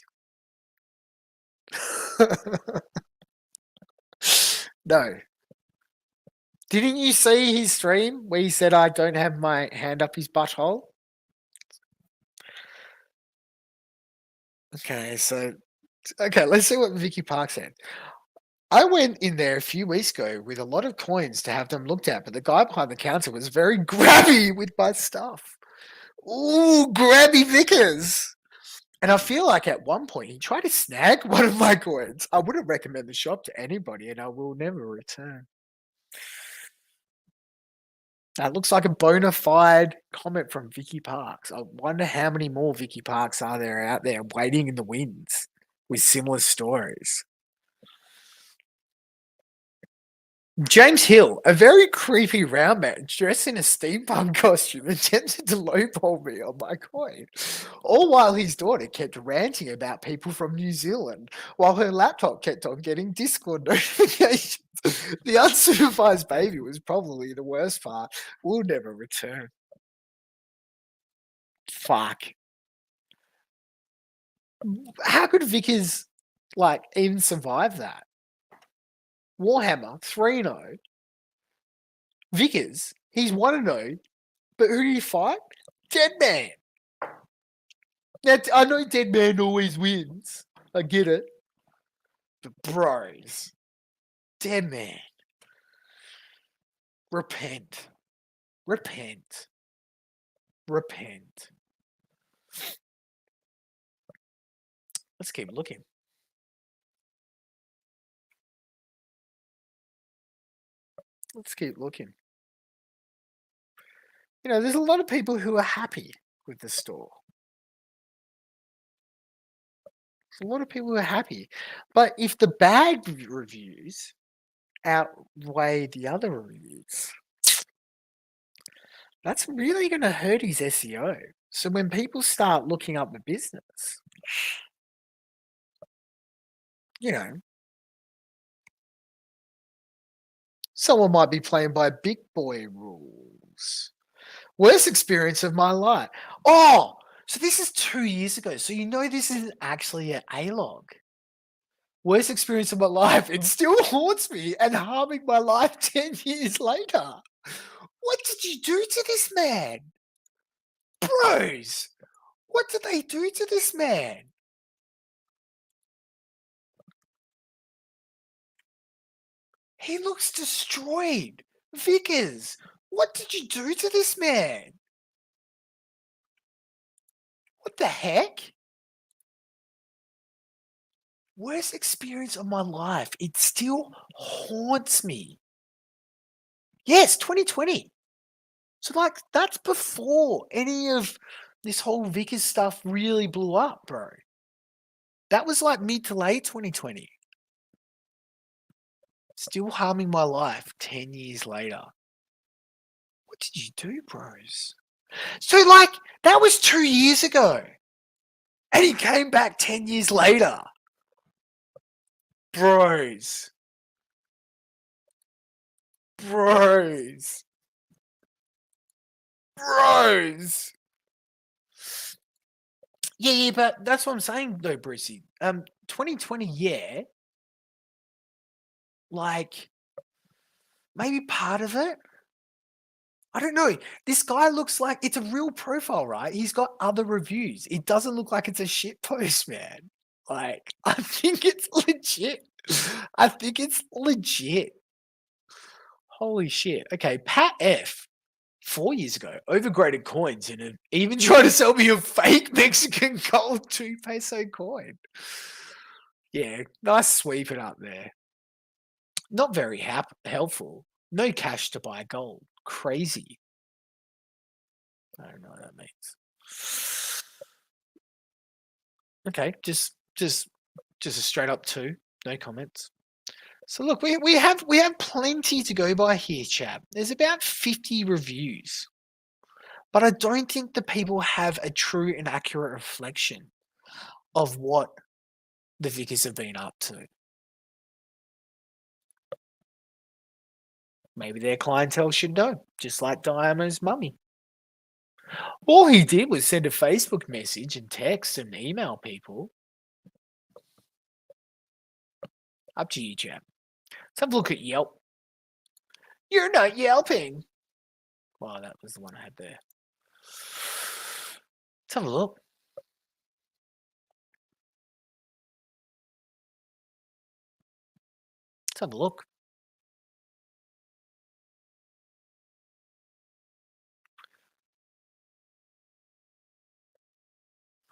No. Didn't you see his stream where he said I don't have my hand up his butthole? Okay, let's see what Vicky Park said. I went in there a few weeks ago with a lot of coins to have them looked at, but the guy behind the counter was very grabby with my stuff. Ooh, grabby Vickers. And I feel like at one point he tried to snag one of my coins. I wouldn't recommend the shop to anybody, and I will never return. That looks like a bona fide comment from Vicky Parks. I wonder how many more Vicky Parks are there out there waiting in the wings, with similar stories. James Hill, a very creepy round man dressed in a steampunk costume, attempted to lowball me on my coin, all while his daughter kept ranting about people from New Zealand, while her laptop kept on getting Discord notifications. The unsupervised baby was probably the worst part. We'll never return. Fuck. How could Vickers, like, even survive that? Warhammer 3-0. Vickers, he's 1-0, but who do you fight? Dead Man. Now, I know Dead Man always wins. I get it. But bros, Dead Man. Repent. Repent. Repent. Let's keep looking. Let's keep looking. You know, there's a lot of people who are happy with the store. There's a lot of people who are happy. But if the bad reviews outweigh the other reviews, that's really going to hurt his SEO. So when people start looking up the business, you know, someone might be playing by big boy rules. Worst experience of my life. Oh, so this is 2 years ago. So you know this isn't actually an A-log. Worst experience of my life. It still haunts me and harming my life 10 years later. What did you do to this man? Bros, what did they do to this man? He looks destroyed. Vickers, what did you do to this man? What the heck? Worst experience of my life. It still haunts me. Yes, 2020. So, like, that's before any of this whole Vickers stuff really blew up, bro. That was like mid to late 2020. Still harming my life 10 years later. What did you do, bros? So, like, that was 2 years ago. And he came back 10 years later. Bros. Bros. Bros. Yeah, but that's what I'm saying though, Brucey. 2020, yeah. Like, maybe part of it. I don't know. This guy looks like it's a real profile, right? He's got other reviews. It doesn't look like it's a shit post, man. Like, I think it's legit. I think it's legit. Holy shit. Okay, Pat F. 4 years ago, overgraded coins and even tried to sell me a fake Mexican gold 2 peso coin. Yeah, nice sweeping up there. Not very helpful. No cash to buy gold. Crazy. I don't know what that means. Okay, just a straight up 2. No comments. So look, we have plenty to go by here, chap. There's about 50 reviews. But I don't think the people have a true and accurate reflection of what the Vickers have been up to. Maybe their clientele should know, just like Diana's mummy. All he did was send a Facebook message and text and email people. Up to you, chap. Let's have a look at Yelp. You're not yelping. Well, that was the one I had there. Let's have a look. Let's have a look.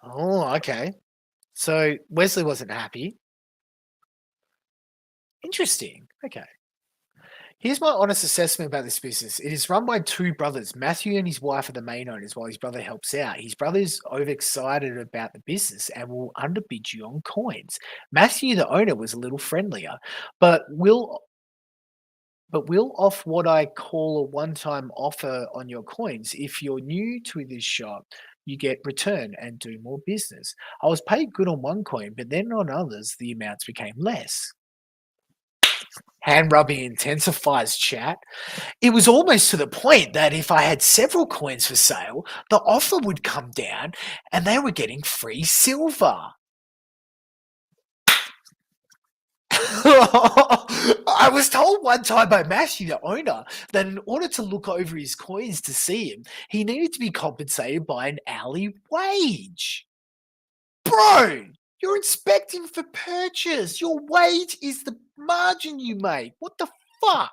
Oh, okay. So Wesley wasn't happy. Interesting. Okay. Here's my honest assessment about this business. It is run by two brothers. Matthew and his wife are the main owners while his brother helps out. His brother's overexcited about the business and will underbid you on coins. Matthew, the owner, was a little friendlier, but will off what I call a one-time offer on your coins. If you're new to this shop, you get return and do more business. I was paid good on one coin, but then on others, the amounts became less. Hand rubbing intensifies, chat. It was almost to the point that if I had several coins for sale, the offer would come down and they were getting free silver. I was told one time by Matthew, the owner, that in order to look over his coins to see him, he needed to be compensated by an hourly wage. Bro, you're inspecting for purchase. Your wage is the margin you make. What the fuck?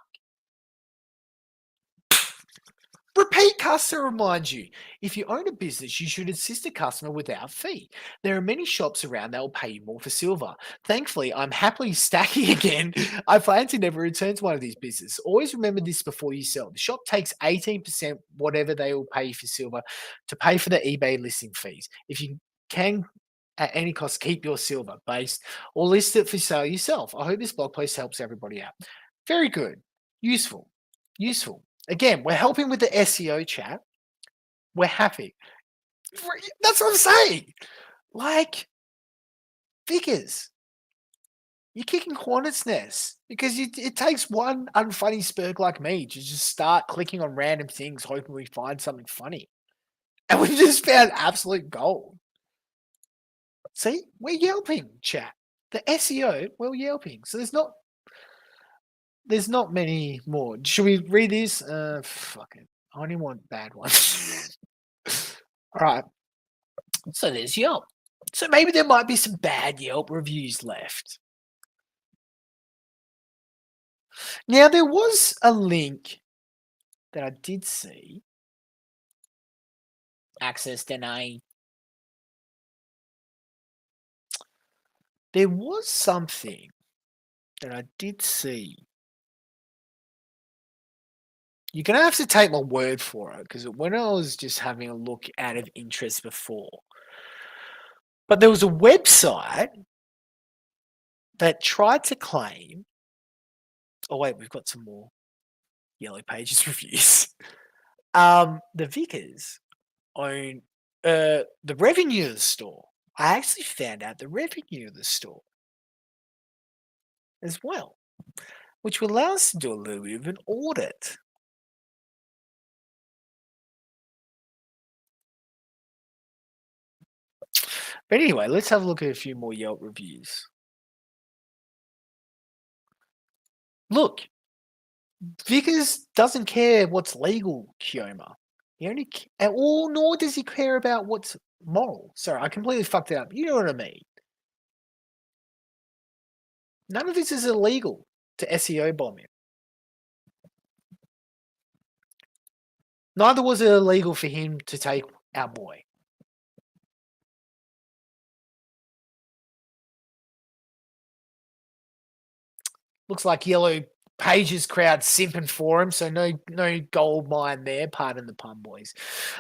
Repeat customer reminds you, if you own a business, you should assist a customer without fee. There are many shops around that will pay you more for silver. Thankfully, I'm happily stacking again. I plan to never return to one of these businesses. Always remember this before you sell. The shop takes 18% whatever they will pay you for silver to pay for the eBay listing fees. If you can at any cost keep your silver based or list it for sale yourself. I hope this blog post helps everybody out. Very good. Useful. Again, we're helping with the SEO, chat. We're happy. That's what I'm saying. Like, figures. You're kicking hornet's nests because it takes one unfunny spurg like me to just start clicking on random things hoping we find something funny. And we just found absolute gold. See, we're yelping, chat. The SEO, we're yelping. So there's not many more. Should we read these? Fuck it. I only want bad ones. All right. So there's Yelp. So maybe there might be some bad Yelp reviews left. Now, there was a link that I did see. Access denied. There was something that I did see. You're going to have to take my word for it because when I was just having a look out of interest before, but there was a website that tried to claim, oh wait, we've got some more Yellow Pages reviews. The Vickers own the revenue of the store. I actually found out the revenue of the store as well, which will allow us to do a little bit of an audit. But anyway, let's have a look at a few more Yelp reviews. Look, Vickers doesn't care what's legal, Kioma. He only, or nor does he care about what's moral. Sorry, I completely fucked it up. You know what I mean. None of this is illegal to SEO bomb him. Neither was it illegal for him to take our boy. Looks like Yellow Pages crowd simping for him, so no gold mine there, pardon the pun, boys.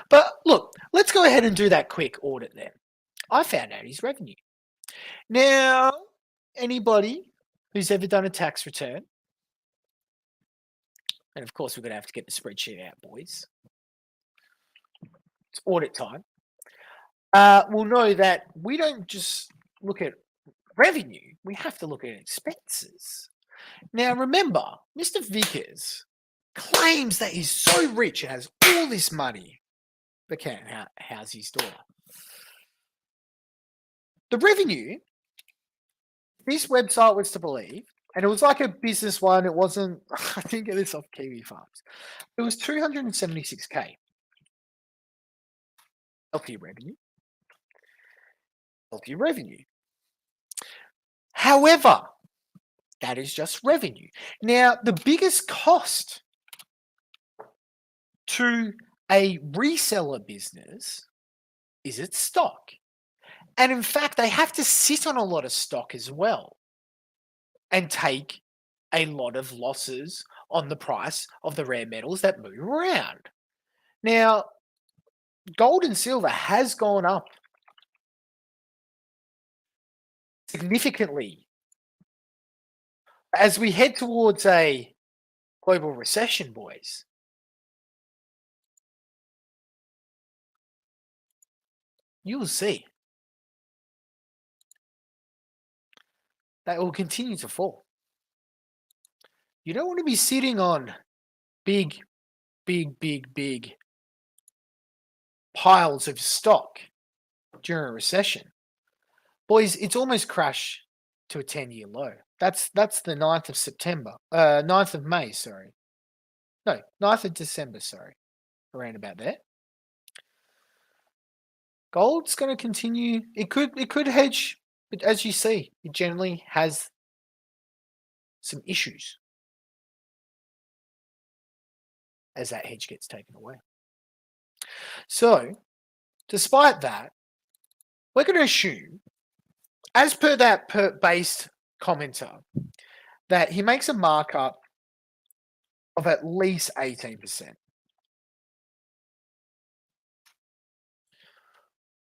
But look, let's go ahead and do that quick audit then. I found out his revenue. Now, anybody who's ever done a tax return, and of course we're going to have to get the spreadsheet out, boys. It's audit time. Will know that we don't just look at revenue, we have to look at expenses. Now, remember, Mr. Vickers claims that he's so rich and has all this money, but can't house his daughter. The revenue, this website was to believe, and it was like a business one. It wasn't, I didn't get this off Kiwi Farms. It was 276K. Healthy revenue. Healthy revenue. However, that is just revenue. Now, the biggest cost to a reseller business is its stock. And in fact, they have to sit on a lot of stock as well and take a lot of losses on the price of the rare metals that move around. Now, gold and silver has gone up significantly as we head towards a global recession, boys. You'll see that will continue to fall. You don't want to be sitting on big piles of stock during a recession. Boys, it's almost crashed to a 10-year low. That's the 9th of September. 9th of May, sorry. No, 9th of December, sorry. Around about there. Gold's going to continue. It could hedge, but as you see, it generally has some issues as that hedge gets taken away. So, despite that, we're going to assume, as per that based commenter, that he makes a markup of at least 18%.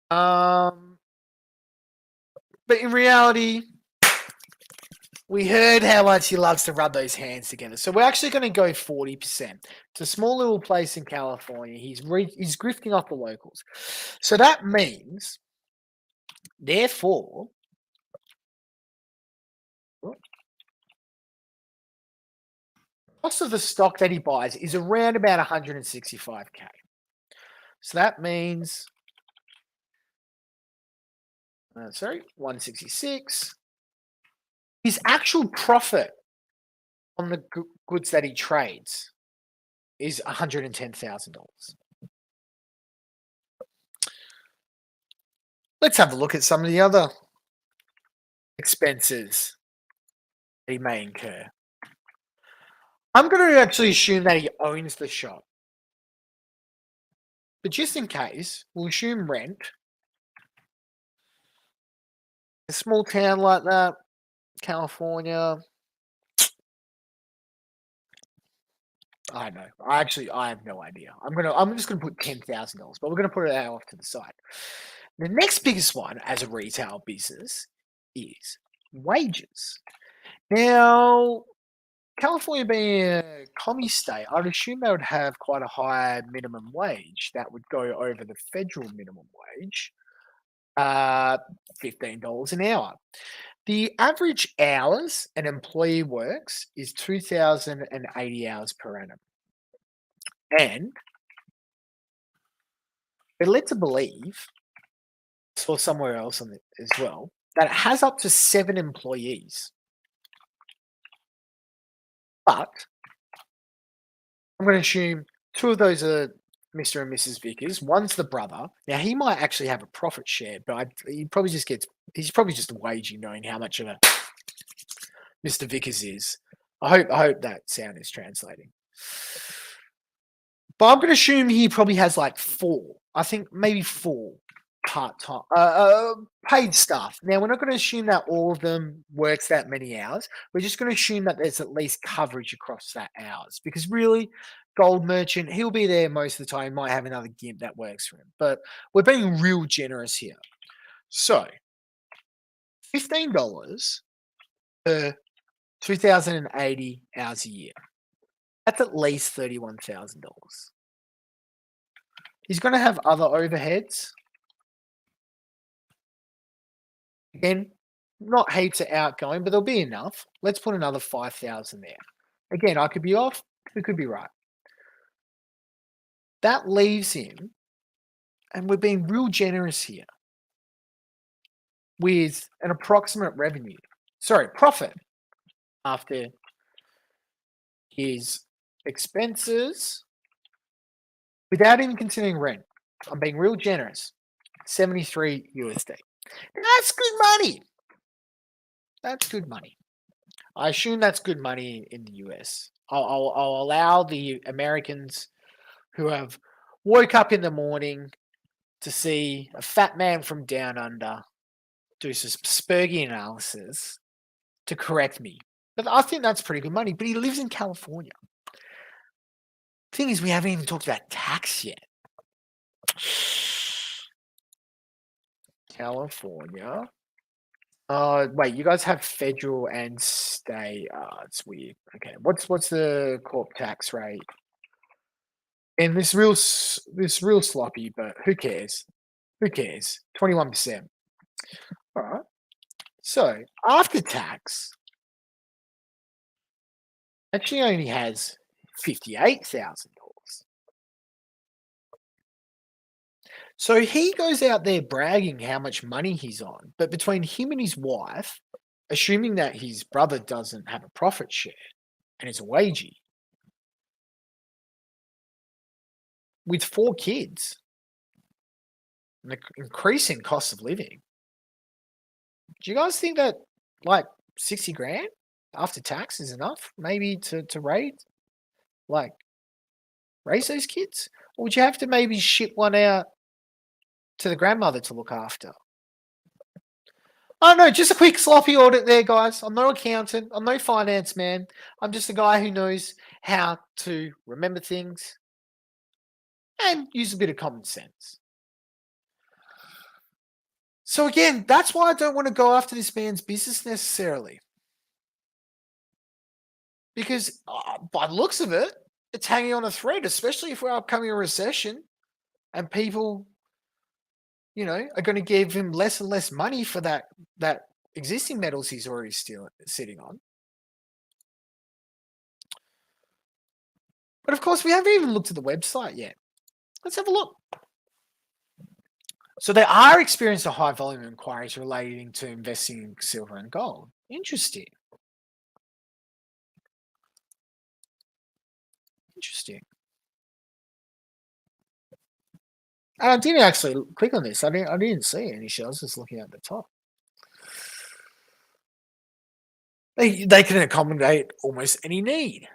But in reality, we heard how much he loves to rub those hands together. So we're actually going to go 40%. It's a small little place in California. He's grifting off the locals. So that means, therefore, cost of the stock that he buys is around about 165K. So that means, 166. His actual profit on the goods that he trades is $110,000. Let's have a look at some of the other expenses he may incur. I'm going to actually assume that he owns the shop. But just in case, we'll assume rent. A small town like that, California. I don't know. I have no idea. I'm just gonna put $10,000, but we're gonna put it out off to the side. The next biggest one as a retail business is wages. Now, California being a commie state, I'd assume they would have quite a high minimum wage that would go over the federal minimum wage, $15 an hour. The average hours an employee works is 2,080 hours per annum. And they're led to believe, or somewhere else on it as well, that it has up to 7 employees. But I'm going to assume 2 of those are Mr. and Mrs. Vickers. One's the brother. Now, he might actually have a profit share, but he's probably just waging knowing how much of a Mr. Vickers is. I hope that sound is translating. But I'm going to assume he probably has like 4. I think maybe 4 part-time paid staff. Now, we're not going to assume that all of them works that many hours. We're just going to assume that there's at least coverage across that hours. Because really, gold merchant, he'll be there most of the time. He might have another gimp that works for him. But we're being real generous here. So, $15 per 2,080 hours a year. That's at least $31,000. He's going to have other overheads. Again, not heaps of outgoing, but there'll be enough. Let's put another 5,000 there. Again, I could be off. We could be right. That leaves him, and we're being real generous here, with an approximate profit after his expenses, without even considering rent. I'm being real generous. 73 USD. That's good money. That's good money. I assume that's good money in the US. I'll allow the Americans who have woke up in the morning to see a fat man from down under do some Spurgy analysis to correct me. But I think that's pretty good money. But he lives in California. Thing is, we haven't even talked about tax yet. California. Wait, you guys have federal and state. It's weird. Okay, what's the corp tax rate? And this real sloppy, but who cares? Who cares? 21%. All right. So after tax, actually only has $58,000. So he goes out there bragging how much money he's on, but between him and his wife, assuming that his brother doesn't have a profit share and is a wagey, with 4 kids, and the increasing cost of living, do you guys think that like 60 grand after tax is enough maybe to raise those kids? Or would you have to maybe ship one out to the grandmother to look after? Oh no, just a quick sloppy audit there, guys. I'm no accountant. I'm no finance man. I'm just a guy who knows how to remember things and use a bit of common sense. So again, that's why I don't want to go after this man's business necessarily. Because by the looks of it, it's hanging on a thread, especially if we're upcoming a recession and people, are going to give him less and less money for that existing metals he's already still sitting on. But of course, we haven't even looked at the website yet. Let's have a look. So they are experiencing a high volume of inquiries relating to investing in silver and gold. Interesting. And I didn't actually click on this. I didn't see any shows. I was just looking at the top. They can accommodate almost any need.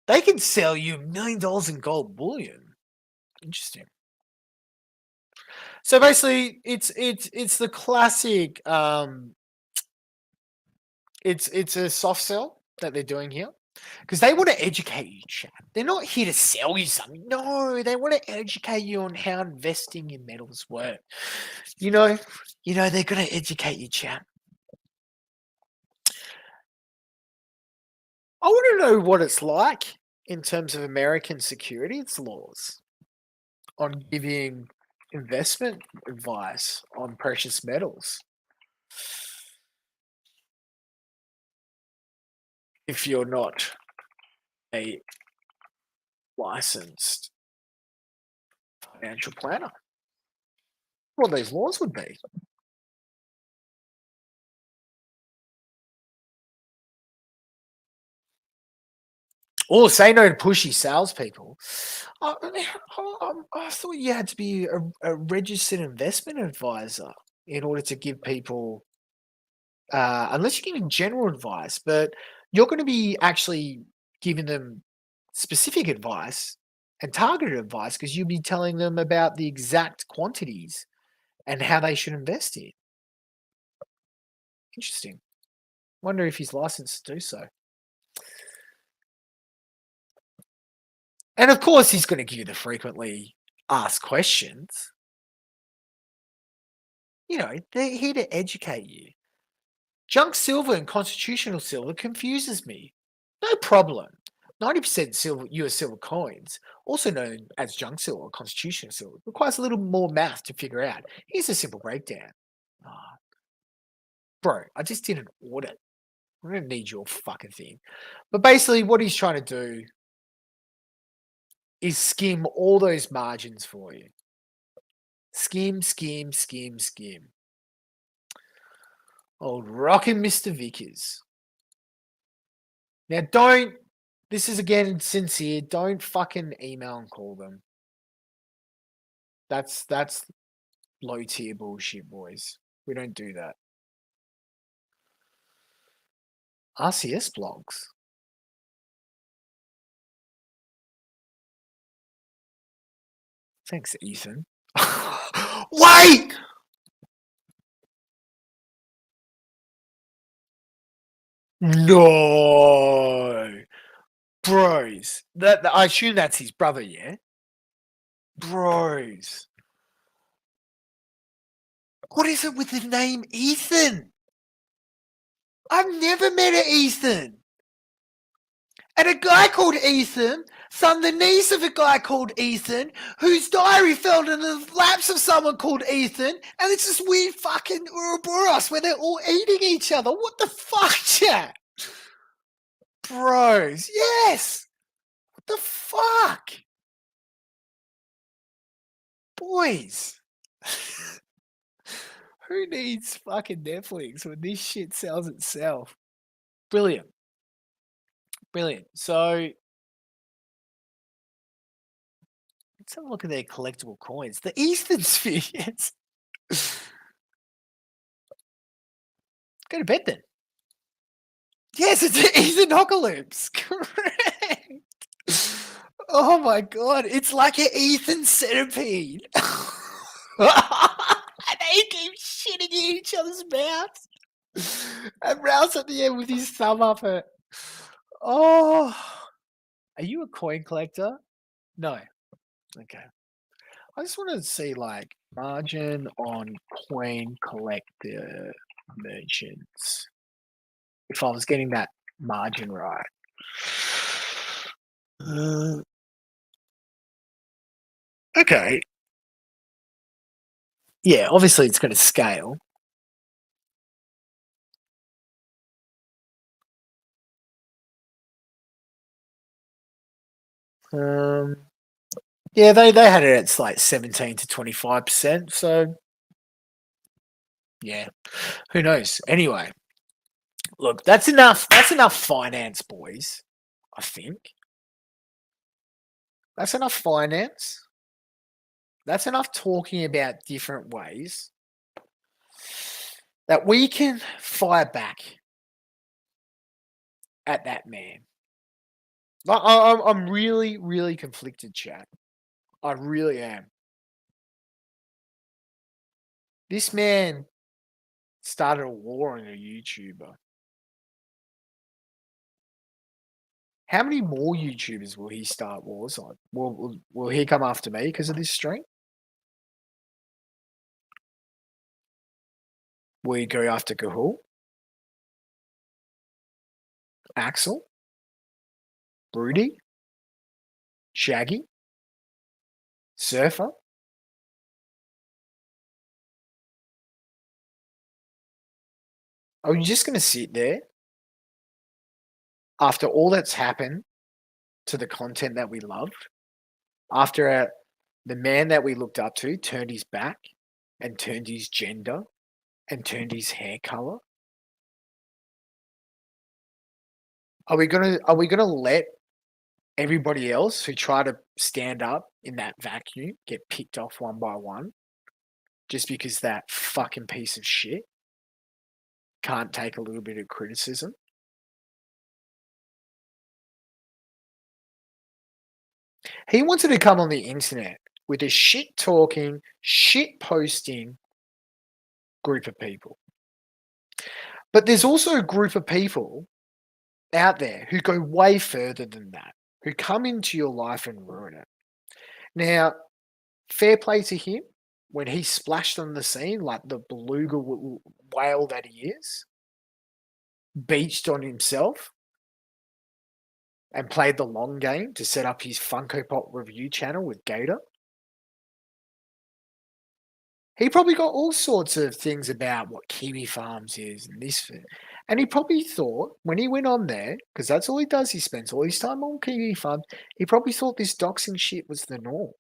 They can sell you $1 million in gold bullion. Interesting. So basically, it's the classic. It's a soft sell that they're doing here because they want to educate you, chat. They're not here to sell you something. No, they want to educate you on how investing in metals work. They're going to educate you, chat. I want to know what it's like in terms of American securities laws on giving investment advice on precious metals. If you're not a licensed financial planner, what these laws would be. Or say no to pushy salespeople. I thought you had to be a registered investment advisor in order to give people, unless you're giving general advice, but you're going to be actually giving them specific advice and targeted advice because you'll be telling them about the exact quantities and how they should invest in. Interesting. Wonder if he's licensed to do so. And of course, he's going to give you the frequently asked questions. They're here to educate you. Junk silver and constitutional silver confuses me. No problem. 90% silver, US silver coins, also known as junk silver or constitutional silver, requires a little more math to figure out. Here's a simple breakdown. Bro, I just did an audit. I don't need your fucking thing. But basically, what he's trying to do is skim all those margins for you. Skim. Old rockin' Mr. Vickers. Now this is again sincere, don't fucking email and call them. That's low tier bullshit, boys. We don't do that. RCS blogs. Thanks, Ethan. Wait! No! Bros. I assume that's his brother, yeah? Bros. What is it with the name Ethan? I've never met an Ethan. And a guy called Ethan, son the niece of a guy called Ethan, whose diary fell in the laps of someone called Ethan, and it's this weird fucking Ouroboros where they're all eating each other. What the fuck, chat? Bros, yes! What the fuck? Boys. Who needs fucking Netflix when this shit sells itself? Brilliant. Brilliant. So let's have a look at their collectible coins. The Eastern Sphere, yes. Go to bed then. Yes, it's an Ethan Hockaloops. Correct. Oh my god, it's like an Ethan centipede. And they keep shitting in each other's mouths. And Ralph's at the end with his thumb up it. Oh. Are you a coin collector? No. Okay. I just wanted to see like margin on coin collector merchants. If I was getting that margin right. Okay. Yeah, obviously it's going to scale. Yeah, they had it at like 17 to 25%. So yeah, who knows? Anyway, look, that's enough. That's enough finance, boys. I think that's enough finance. That's enough talking about different ways that we can fire back at that man. I'm really, really conflicted, chat. I really am. This man started a war on a YouTuber. How many more YouTubers will he start wars on? Will he come after me because of this stream? Will he go after Gahul? Axel? Broody? Shaggy? Surfer? Are you just going to sit there after all that's happened to the content that we loved? After the man that we looked up to turned his back and turned his gender and turned his hair color? Are we gonna let everybody else who try to stand up in that vacuum get picked off one by one just because that fucking piece of shit can't take a little bit of criticism? He wanted to come on the internet with a shit talking, shit posting group of people. But there's also a group of people out there who go way further than that, who come into your life and ruin it. Now, fair play to him when he splashed on the scene like the beluga whale that he is, beached on himself, and played the long game to set up his Funko Pop review channel with Gator. He probably got all sorts of things about what Kiwi Farms is and this. And he probably thought when he went on there, because that's all he does, he spends all his time on Kiwi Farms, he probably thought this doxing shit was the norm.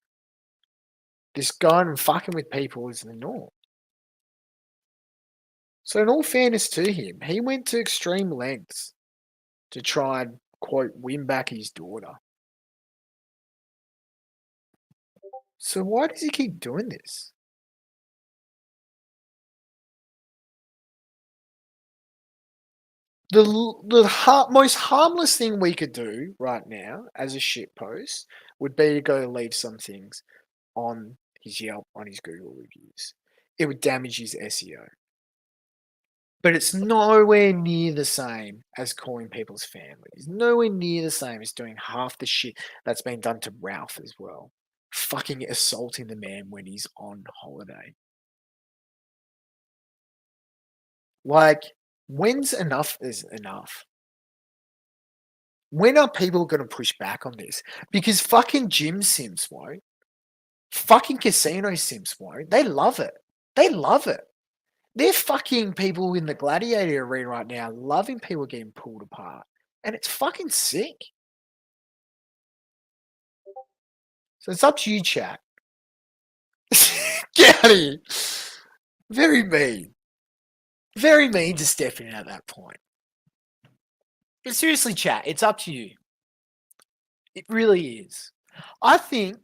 This going and fucking with people is the norm. So in all fairness to him, he went to extreme lengths to try and, quote, win back his daughter. So why does he keep doing this? The most harmless thing we could do right now as a shitpost would be to go leave some things on his Yelp, on his Google reviews. It would damage his SEO. But it's nowhere near the same as calling people's families. Nowhere near the same as doing half the shit that's been done to Ralph as well. Fucking assaulting the man when he's on holiday. Like, when's enough is enough? When are people going to push back on this? Because fucking gym sims won't. Fucking casino sims won't. They love it. They love it. They're fucking people in the gladiator arena right now loving people getting pulled apart. And it's fucking sick. So it's up to you, chat. Get out of here. Very mean. Very mean to step in at that point. But seriously, chat, it's up to you. It really is. I think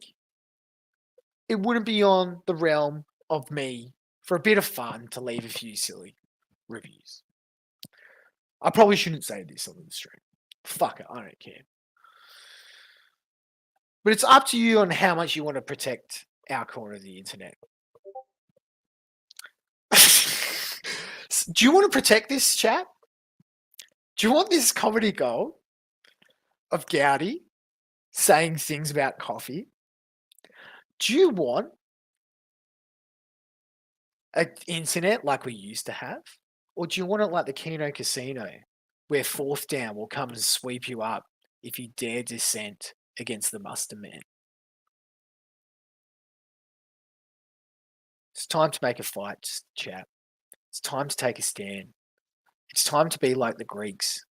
it wouldn't be on the realm of me for a bit of fun to leave a few silly reviews. I probably shouldn't say this on the stream. Fuck it, I don't care. But it's up to you on how much you want to protect our corner of the internet. Do you want to protect this, chat? Do you want this comedy gold of Gowdy saying things about coffee? Do you want an internet like we used to have? Or do you want it like the Kino Casino, where fourth down will come and sweep you up if you dare dissent against the muster man? It's time to make a fight, chat. It's time to take a stand. It's time to be like the Greeks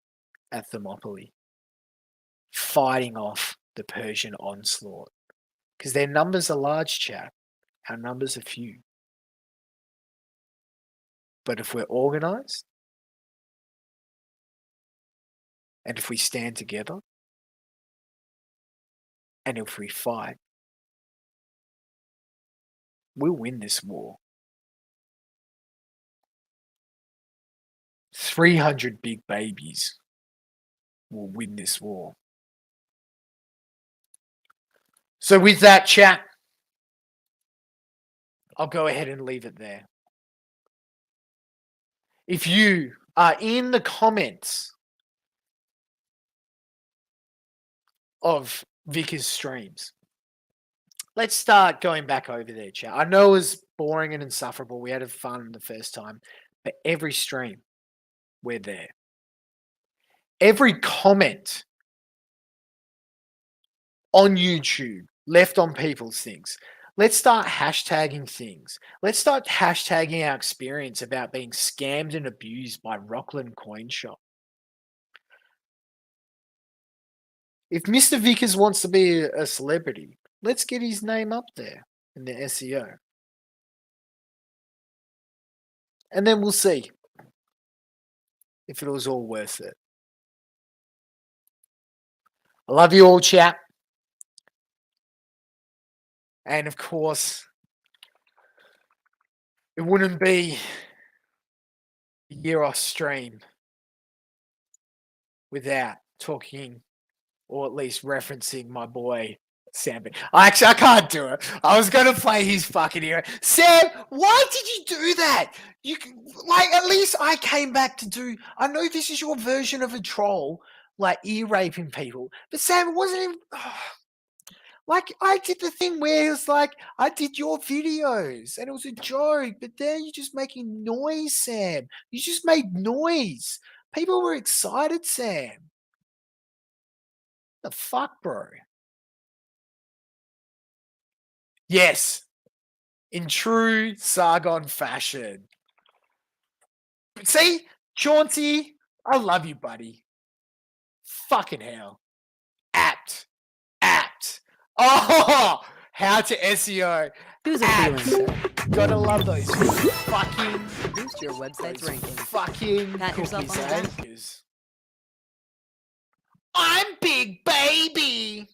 at Thermopylae, fighting off the Persian onslaught. Because their numbers are large, chat. Our numbers are few. But if we're organized, and if we stand together, and if we fight, we'll win this war. 300 big babies will win this war. So with that, chat, I'll go ahead and leave it there. If you are in the comments of Vickers streams, let's start going back over there, chat. I know it was boring and insufferable. We had fun the first time, but every stream, we're there. Every comment on YouTube left on people's things. Let's start hashtagging things. Let's start hashtagging our experience about being scammed and abused by Rocklin Coin Shop. If Mr. Vickers wants to be a celebrity, let's get his name up there in the SEO. And then we'll see if it was all worth it. I love you all, chat. And of course, it wouldn't be a year off stream without talking or at least referencing my boy Sam. I can't do it. I was gonna play his fucking hero. Sam, why did you do that? You at least I came back to do. I know this is your version of a troll, like ear raping people, but Sam, it wasn't even. Like, I did the thing where it was like, I did your videos and it was a joke, but there you're just making noise, Sam. You just made noise. People were excited, Sam. The fuck, bro? Yes, in true Sargon fashion. See, Chauncey, I love you, buddy. Fucking hell. Apt. Oh, how to SEO. Who's a feeling? Gotta love those fucking Boost your website's ranking. fucking Pat yourself cookies, on the eh? back. I'm Big Baby.